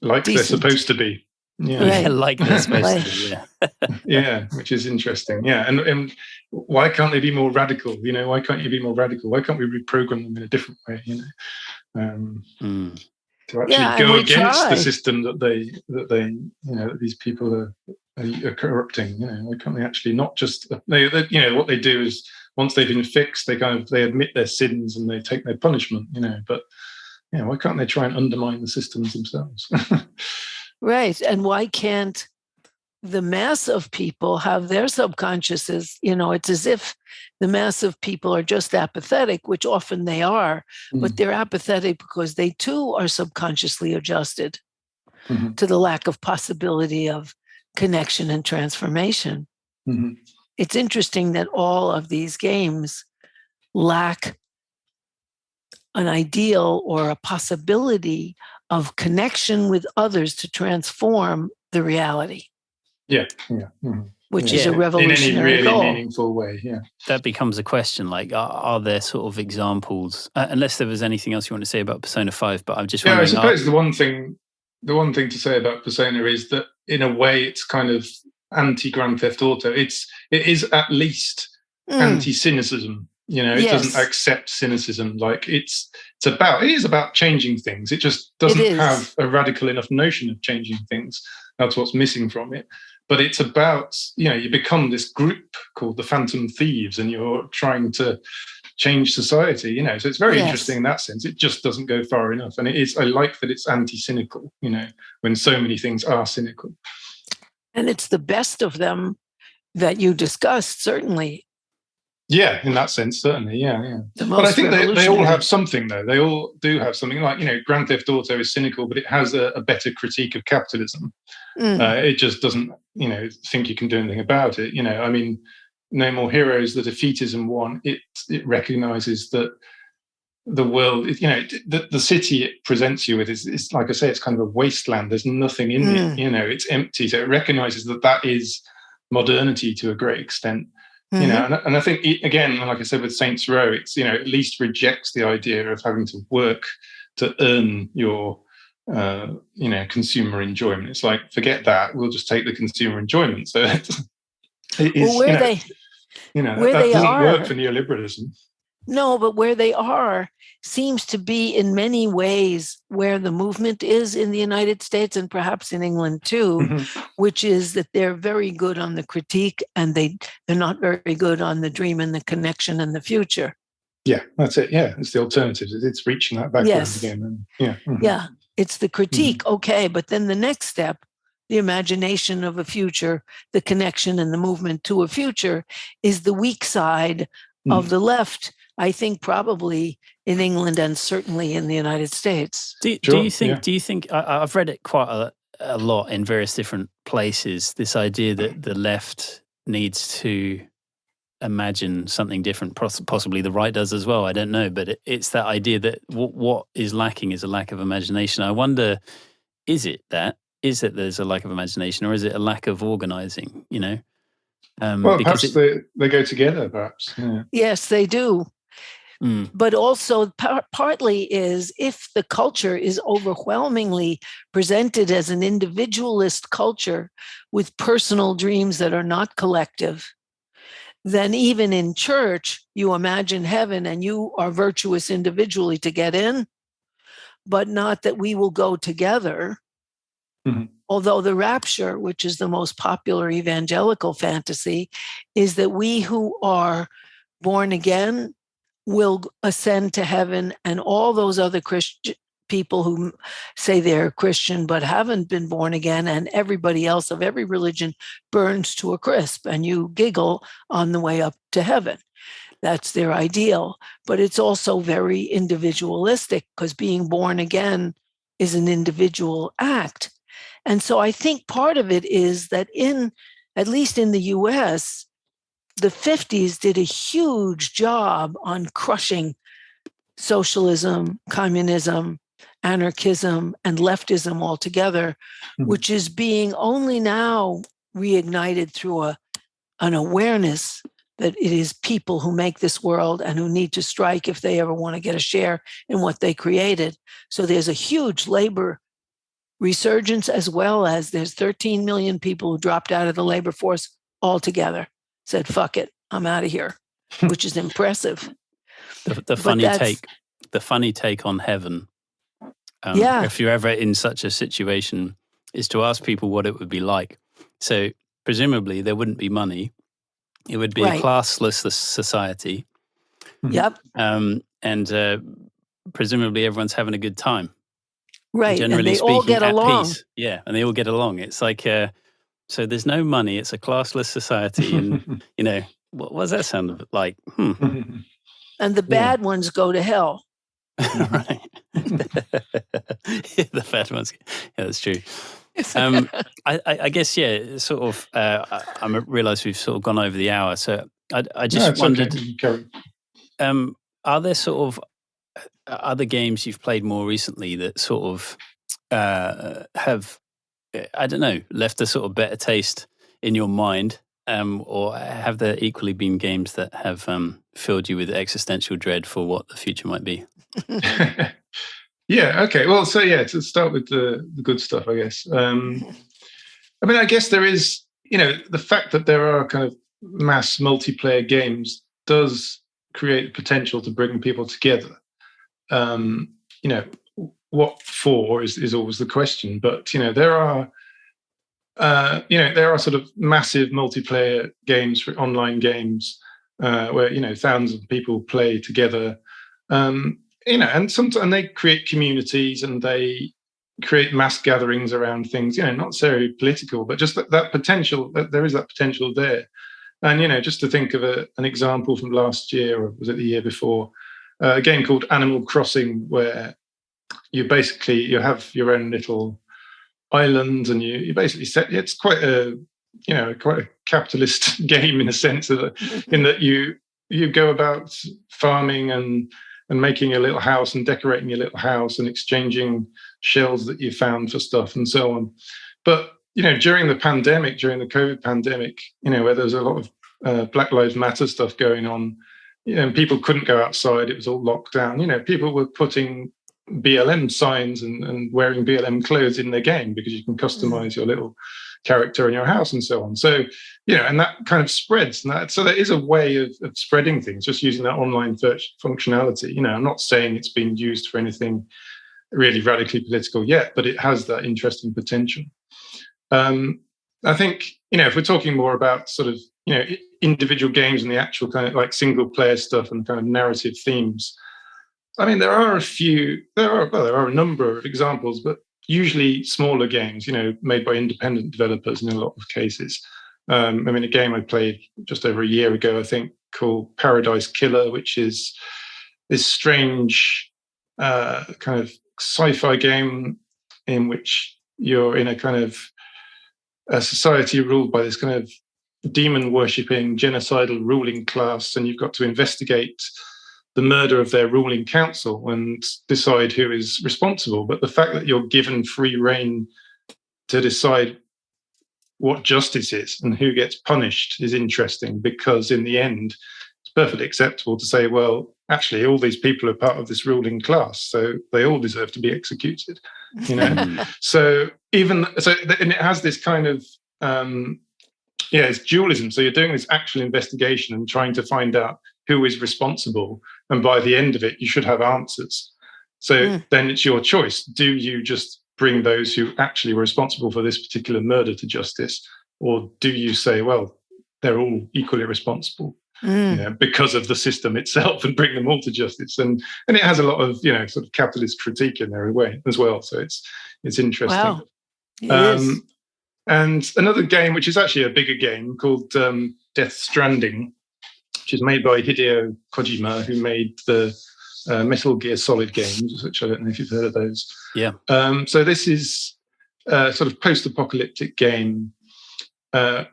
like decent. They're supposed to be. Yeah, like they're supposed to be. Yeah. Yeah, which is interesting. Yeah. And why can't they be more radical? Why can't you be more radical? Why can't we reprogram them in a different way? To actually go against the system that these people are corrupting. Why can't they actually not just what they do is, once they've been fixed, they admit their sins and they take their punishment. But why can't they try and undermine the systems themselves? Right. And why can't the mass of people have their subconsciouses? It's as if the mass of people are just apathetic, which often they are, but they're apathetic because they too are subconsciously adjusted to the lack of possibility of connection and transformation. It's interesting that all of these games lack an ideal or a possibility of connection with others to transform the reality. Yeah. Which is a revolutionary in any really goal. Meaningful way. Yeah. That becomes a question. Like, are there sort of examples? Unless there was anything else you want to say about Persona 5, but I'm just wondering. I suppose the one thing to say about Persona is that in a way it's kind of anti-Grand Theft Auto. It is at least anti-cynicism. It doesn't accept cynicism. Like it is about changing things. It just doesn't have a radical enough notion of changing things. That's what's missing from it. But it's about, you become this group called the Phantom Thieves and you're trying to change society, So it's very interesting in that sense. It just doesn't go far enough. And I like that it's anti-cynical, when so many things are cynical. And it's the best of them that you discussed, certainly. Yeah, in that sense, certainly, yeah. But I think they all have something, though. They all do have something. Like, Grand Theft Auto is cynical, but it has a better critique of capitalism. It just doesn't, think you can do anything about it. No More Heroes, the defeatism one, it recognizes that the world, the city it presents you with is, like I say, it's kind of a wasteland. There's nothing in it, it's empty. So it recognizes that is modernity to a great extent. And I think, again, like I said with Saints Row, it's, at least rejects the idea of having to work to earn your, consumer enjoyment. It's like, forget that. We'll just take the consumer enjoyment. So it is, that doesn't work for neoliberalism. No, but where they are seems to be in many ways where the movement is in the United States and perhaps in England too, which is that they're very good on the critique and they're not very good on the dream and the connection and the future. Yeah, that's it. Yeah, it's the alternatives. It's reaching that background again. And, yeah, it's the critique. Okay, but then the next step, the imagination of a future, the connection and the movement to a future, is the weak side of the left. I think probably in England and certainly in the United States. Do you think? I've read it quite a lot in various different places. This idea that the left needs to imagine something different. Possibly the right does as well. I don't know, but it's that idea that what is lacking is a lack of imagination. I wonder, is it there's a lack of imagination, or is it a lack of organizing? Perhaps they go together. Perhaps. Yeah. Yes, they do. But also partly is if the culture is overwhelmingly presented as an individualist culture with personal dreams that are not collective, then even in church, you imagine heaven and you are virtuous individually to get in. but not that we will go together. Mm-hmm. Although the rapture, which is the most popular evangelical fantasy, is that we who are born again will ascend to heaven, and all those other Christian people who say they're Christian but haven't been born again, and everybody else of every religion burns to a crisp, and you giggle on the way up to heaven. That's their ideal. But it's also very individualistic, because being born again is an individual act. And so I think part of it is that at least in the US, the 50s did a huge job on crushing socialism, communism, anarchism, and leftism altogether, which is being only now reignited through an awareness that it is people who make this world and who need to strike if they ever want to get a share in what they created. So there's a huge labor resurgence, as well as there's 13 million people who dropped out of the labor force altogether, said, fuck it, I'm out of here, which is impressive. The funny take on heaven, if you're ever in such a situation, is to ask people what it would be like. So presumably there wouldn't be money. It would be a classless society. Yep. And presumably everyone's having a good time. Right, generally and they speaking, all get along. Peace. Yeah, and they all get along. It's like, so there's no money. It's a classless society, and what does that sound like? And the bad ones go to hell. Right. The bad ones. Yeah, that's true. I guess, sort of. I realise we've sort of gone over the hour, so I just wondered. Okay. Are there sort of other games you've played more recently that sort of have, I don't know, left a sort of better taste in your mind, or have there equally been games that have filled you with existential dread for what the future might be? Yeah. Okay. Well, so to start with the good stuff, I guess. I mean, I guess there is, the fact that there are kind of mass multiplayer games does create potential to bring people together. What for is always the question, but there are sort of massive multiplayer games, for online games, where thousands of people play together, and sometimes they create communities and they create mass gatherings around things, not necessarily political, but just that potential, that there is that potential there. And just to think of an example from last year, or was it the year before, a game called Animal Crossing, where you have your own little island, and you basically it's quite a capitalist game in a sense, in that you go about farming and making a little house and decorating your little house and exchanging shells that you found for stuff and so on. But during the COVID pandemic, where there was a lot of Black Lives Matter stuff going on, people couldn't go outside. It was all locked down. People were putting BLM signs and wearing BLM clothes in their game, because you can customize your little character in your house and so on. So, and that kind of spreads. And so there is a way of spreading things, just using that online functionality. I'm not saying it's been used for anything really radically political yet, but it has that interesting potential. I think, if we're talking more about sort of, individual games and the actual kind of like single player stuff and kind of narrative themes, I mean, there are a number of examples, but usually smaller games, made by independent developers in a lot of cases. I mean, a game I played just over a year ago, I think, called Paradise Killer, which is this strange kind of sci-fi game in which you're in a kind of a society ruled by this kind of demon-worshipping, genocidal ruling class, and you've got to investigate the murder of their ruling council and decide who is responsible. But the fact that you're given free rein to decide what justice is and who gets punished is interesting, because in the end, it's perfectly acceptable to say, well, actually, all these people are part of this ruling class, so they all deserve to be executed. So and it has this kind of it's dualism. So you're doing this actual investigation and trying to find out who is responsible, and by the end of it, you should have answers. So then it's your choice. Do you just bring those who actually were responsible for this particular murder to justice, or do you say, well, they're all equally responsible, because of the system itself, and bring them all to justice? And it has a lot of sort of capitalist critique in there as well. So it's interesting. Wow. It is. And another game, which is actually a bigger game, called Death Stranding, which is made by Hideo Kojima, who made the Metal Gear Solid games, which I don't know if you've heard of those. Yeah. So this is a sort of post-apocalyptic game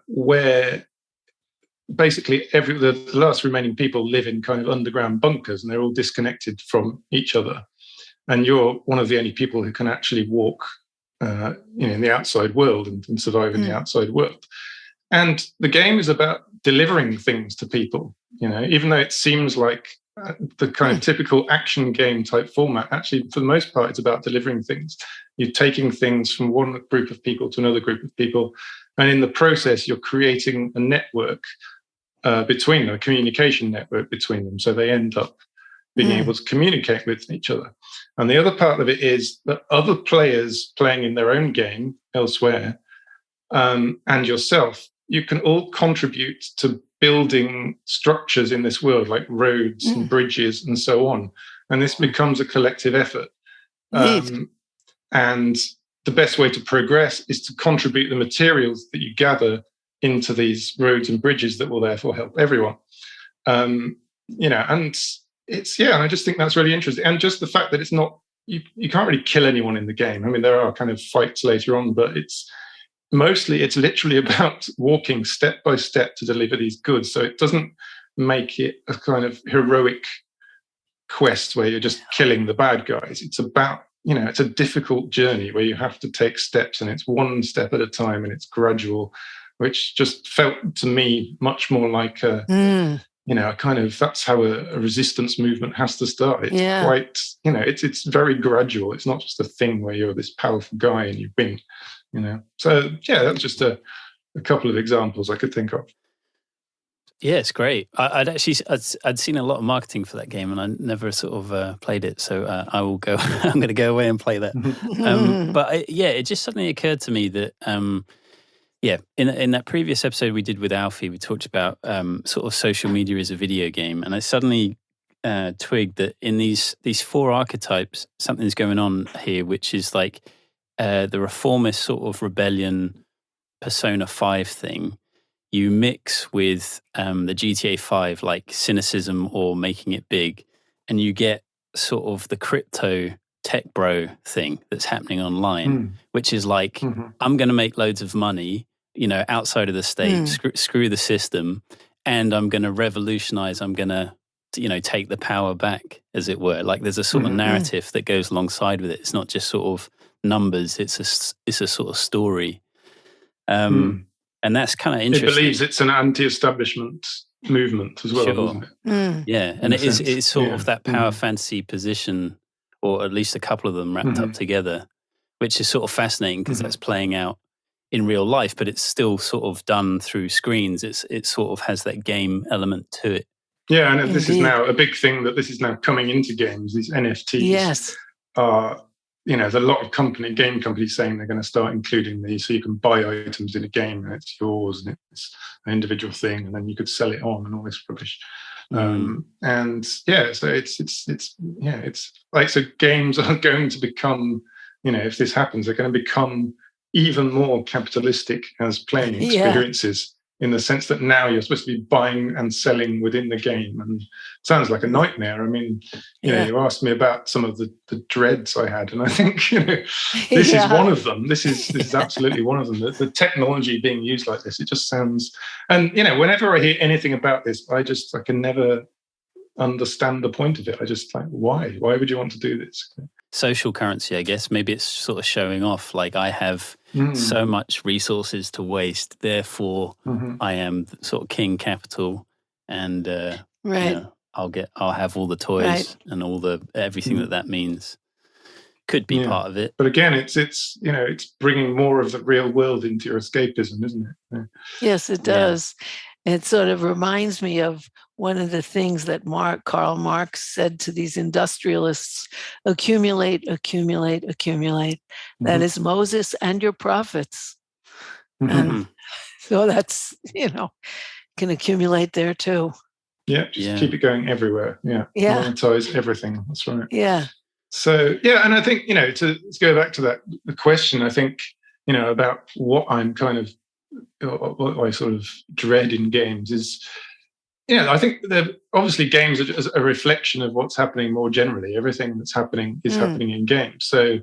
where basically the last remaining people live in kind of underground bunkers, and they're all disconnected from each other. And you're one of the only people who can actually walk in the outside world and survive in the outside world. And the game is about delivering things to people, even though it seems like the kind of typical action game type format. Actually, for the most part, it's about delivering things. You're taking things from one group of people to another group of people. And in the process, you're creating a network between them, a communication network between them. So they end up being able to communicate with each other. And the other part of it is that other players playing in their own game elsewhere, and yourself, you can all contribute to building structures in this world, like roads and bridges and so on. And this becomes a collective effort. And the best way to progress is to contribute the materials that you gather into these roads and bridges that will therefore help everyone. And I just think that's really interesting. And just the fact that it's not, you can't really kill anyone in the game. I mean, there are kind of fights later on, but it's literally about walking step by step to deliver these goods. So it doesn't make it a kind of heroic quest where you're just killing the bad guys. It's about, it's a difficult journey where you have to take steps, and it's one step at a time, and it's gradual, which just felt to me much more like a kind of, that's how a resistance movement has to start. It's quite, it's very gradual. It's not just a thing where you're this powerful guy and you win. So that's just a couple of examples I could think of. Yeah, it's great. I'd seen a lot of marketing for that game, and I never sort of played it. So I will go. I'm going to go away and play that. It just suddenly occurred to me that in that previous episode we did with Alfie, we talked about sort of social media as a video game, and I suddenly twigged that in these four archetypes, something's going on here, which is like the reformist sort of rebellion Persona 5 thing. You mix with the GTA 5, like Cynicism or Making It Big, and you get sort of the crypto tech bro thing that's happening online, which is like, I'm going to make loads of money, outside of the state, screw the system, and I'm going to revolutionize, I'm going to, take the power back, as it were. Like there's a sort of narrative that goes alongside with it. It's not just sort of numbers, it's a sort of story. And that's kind of interesting. It believes it's an anti-establishment movement as well, doesn't it? Yeah, and it's sort of that power fantasy position, or at least a couple of them wrapped up together, which is sort of fascinating because that's playing out in real life, but it's still sort of done through screens. It sort of has that game element to it. Yeah, and this is now a big thing that this is now coming into games. These NFTs are, there's a lot of game companies saying they're going to start including these, so you can buy items in a game and it's yours and it's an individual thing, and then you could sell it on and all this rubbish. So it's like, so games are going to become, if this happens, they're going to become even more capitalistic as playing experiences, in the sense that now you're supposed to be buying and selling within the game. And it sounds like a nightmare. I mean, you asked me about some of the dreads I had, and I think, this is one of them. This is absolutely one of them. The technology being used like this, it just sounds, and, whenever I hear anything about this, I can never understand the point of it. I just like, why would you want to do this? Social currency, I guess. Maybe it's sort of showing off, like, I have so much resources to waste, therefore I am sort of king capital, and I'll have all the toys and all the everything that means. Could be part of it, but again, it's bringing more of the real world into your escapism, isn't it? Yes, it does. It sort of reminds me of one of the things that Karl Marx said to these industrialists: accumulate, accumulate, accumulate. That is Moses and your prophets. And so that's, can accumulate there too. Yeah, just keep it going everywhere. Yeah. Monetize everything. That's right. Yeah. So, and I think, to go back to the question, I think, about what I'm kind of, what I sort of dread in games is, I think that obviously games are a reflection of what's happening more generally. Everything that's happening is happening in games. So,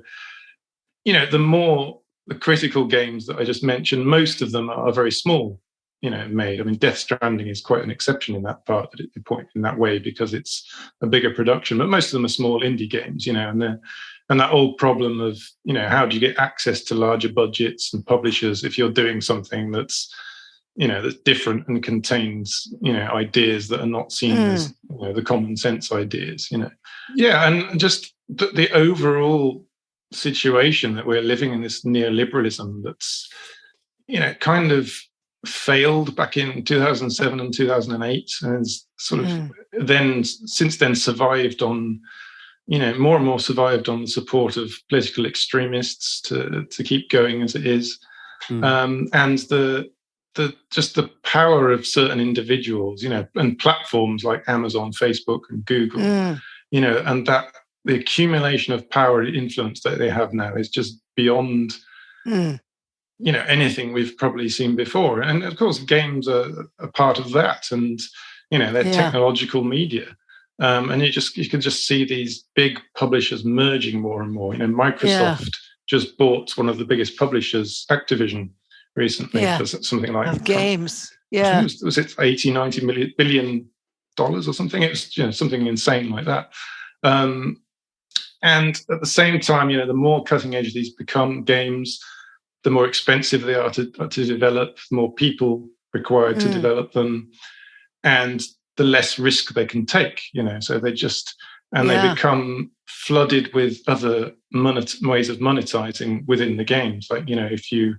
the critical games that I just mentioned, most of them are very small, made. I mean, Death Stranding is quite an exception in that part, in that way, because it's a bigger production. But most of them are small indie games, and that old problem of, how do you get access to larger budgets and publishers if you're doing something that's, that's different and contains, ideas that are not seen as, the common sense ideas, and just the overall situation that we're living in, this neoliberalism that's, kind of failed back in 2007 and 2008, and has sort of since then survived on, more and more survived on the support of political extremists to keep going as it is, and the power of certain individuals, and platforms like Amazon, Facebook, and Google, and that the accumulation of power and influence that they have now is just beyond, anything we've probably seen before. And of course, games are a part of that, and they're technological media. And you can just see these big publishers merging more and more. Microsoft just bought one of the biggest publishers, Activision, recently for something like of games. Was it 80-90 billion dollars or something? It was something insane like that. And at the same time, the more cutting edge these become games, the more expensive they are to develop, the more people required to develop them, and the less risk they can take. So they they become flooded with other ways of monetizing within the games. Like, if you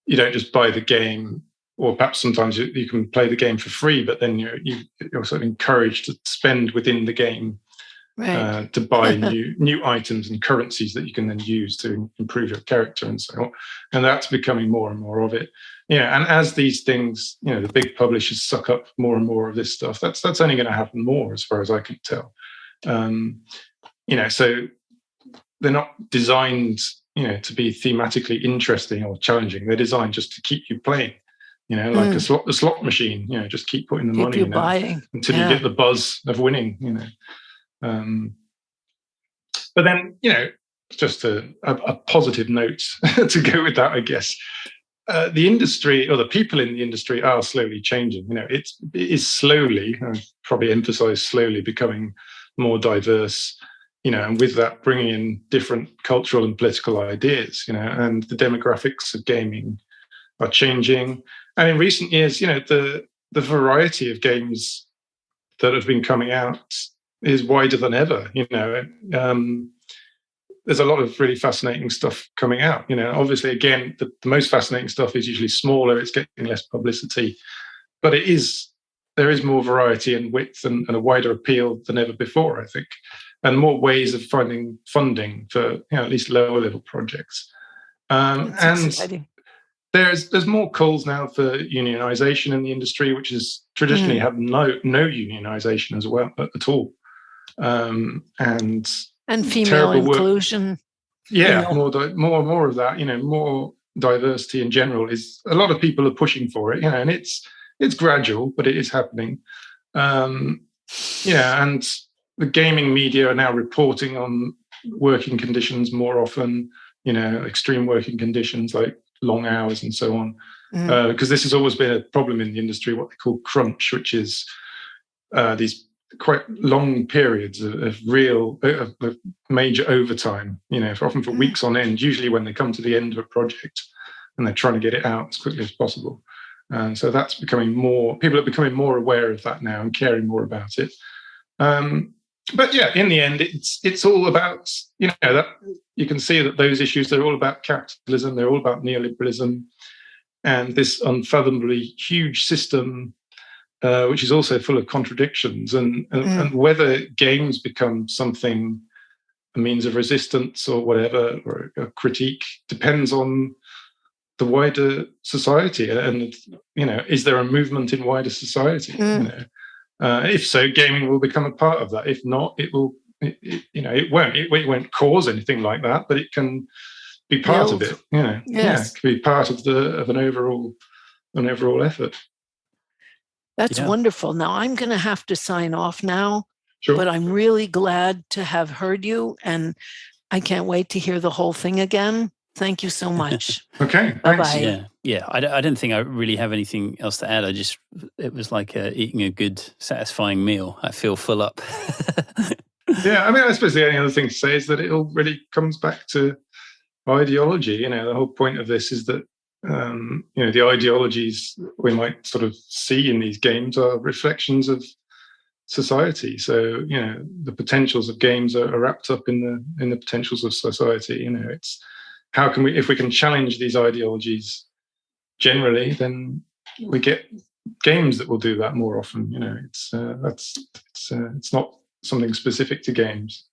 don't just buy the game, or perhaps sometimes you can play the game for free, but then you're sort of encouraged to spend within the game. Right. To buy new items and currencies that you can then use to improve your character and so on. And that's becoming more and more of it. And as these things, the big publishers suck up more and more of this stuff, that's only going to happen more, as far as I can tell. So they're not designed, to be thematically interesting or challenging. They're designed just to keep you playing. Like a slot machine. Just keep putting the money in buying until you get the buzz of winning. But then, just a positive note to go with that, I guess. The industry, or the people in the industry, are slowly changing. It is slowly, I probably emphasize slowly, becoming more diverse. And with that, bringing in different cultural and political ideas. And the demographics of gaming are changing. And in recent years, the variety of games that have been coming out is wider than ever. There's a lot of really fascinating stuff coming out. Obviously, again, the most fascinating stuff is usually smaller. It's getting less publicity, but there is more variety and width and a wider appeal than ever before, I think, and more ways of finding funding for at least lower level projects. And exciting. There's more calls now for unionization in the industry, which has traditionally had no unionization as well at all. And female inclusion. More of that. More diversity in general is. A lot of people are pushing for it. And it's gradual, but it is happening. And the gaming media are now reporting on working conditions more often. Extreme working conditions like long hours and so on. Because this has always been a problem in the industry, what they call crunch, which is these quite long periods of real major overtime, often for weeks on end, usually when they come to the end of a project and they're trying to get it out as quickly as possible. And so that's becoming more, people are becoming more aware of that now and caring more about it. But in the end, it's all about, that you can see that those issues, they're all about capitalism, they're all about neoliberalism. and this unfathomably huge system, which is also full of contradictions, and whether games become something, a means of resistance or whatever, or a critique, depends on the wider society. And, is there a movement in wider society? If so, gaming will become a part of that. If not, it will. It won't cause anything like that, but it can be part of it. It can be part of an overall effort. That's wonderful. Now I'm going to have to sign off now, Sure. But I'm really glad to have heard you, and I can't wait to hear the whole thing again. Thank you so much. Okay. Bye-bye. Yeah. I don't think I really have anything else to add. It was like eating a good, satisfying meal. I feel full up. Yeah, I suppose the only other thing to say is that it all really comes back to ideology. The whole point of this is that the ideologies we might sort of see in these games are reflections of society. So the potentials of games are wrapped up in the potentials of society. It's how can we, if we can challenge these ideologies generally, then we get games that will do that more often. It's not something specific to games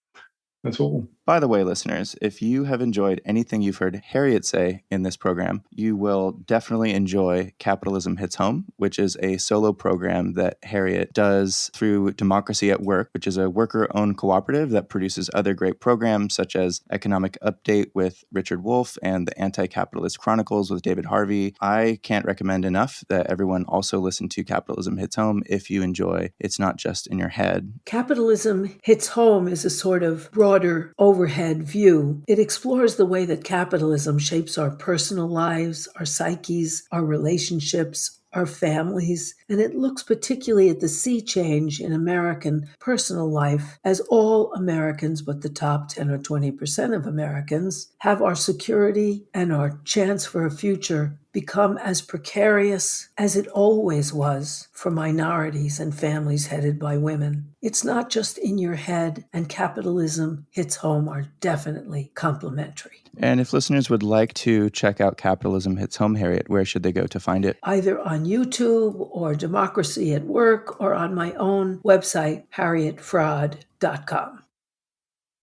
at all. By the way, listeners, if you have enjoyed anything you've heard Harriet say in this program, you will definitely enjoy Capitalism Hits Home, which is a solo program that Harriet does through Democracy at Work, which is a worker-owned cooperative that produces other great programs such as Economic Update with Richard Wolff and the Anti-Capitalist Chronicles with David Harvey. I can't recommend enough that everyone also listen to Capitalism Hits Home if you enjoy It's Not Just in Your Head. Capitalism Hits Home is a sort of broader overhead view. It explores the way that capitalism shapes our personal lives, our psyches, our relationships, our families, and it looks particularly at the sea change in American personal life as all Americans, but the top 10 or 20% of Americans, have our security and our chance for a future become as precarious as it always was for minorities and families headed by women. It's not just in your head, and Capitalism Hits Home are definitely complementary. And if listeners would like to check out Capitalism Hits Home, Harriet, where should they go to find it? Either on YouTube or Democracy at Work or on my own website, harrietfraud.com.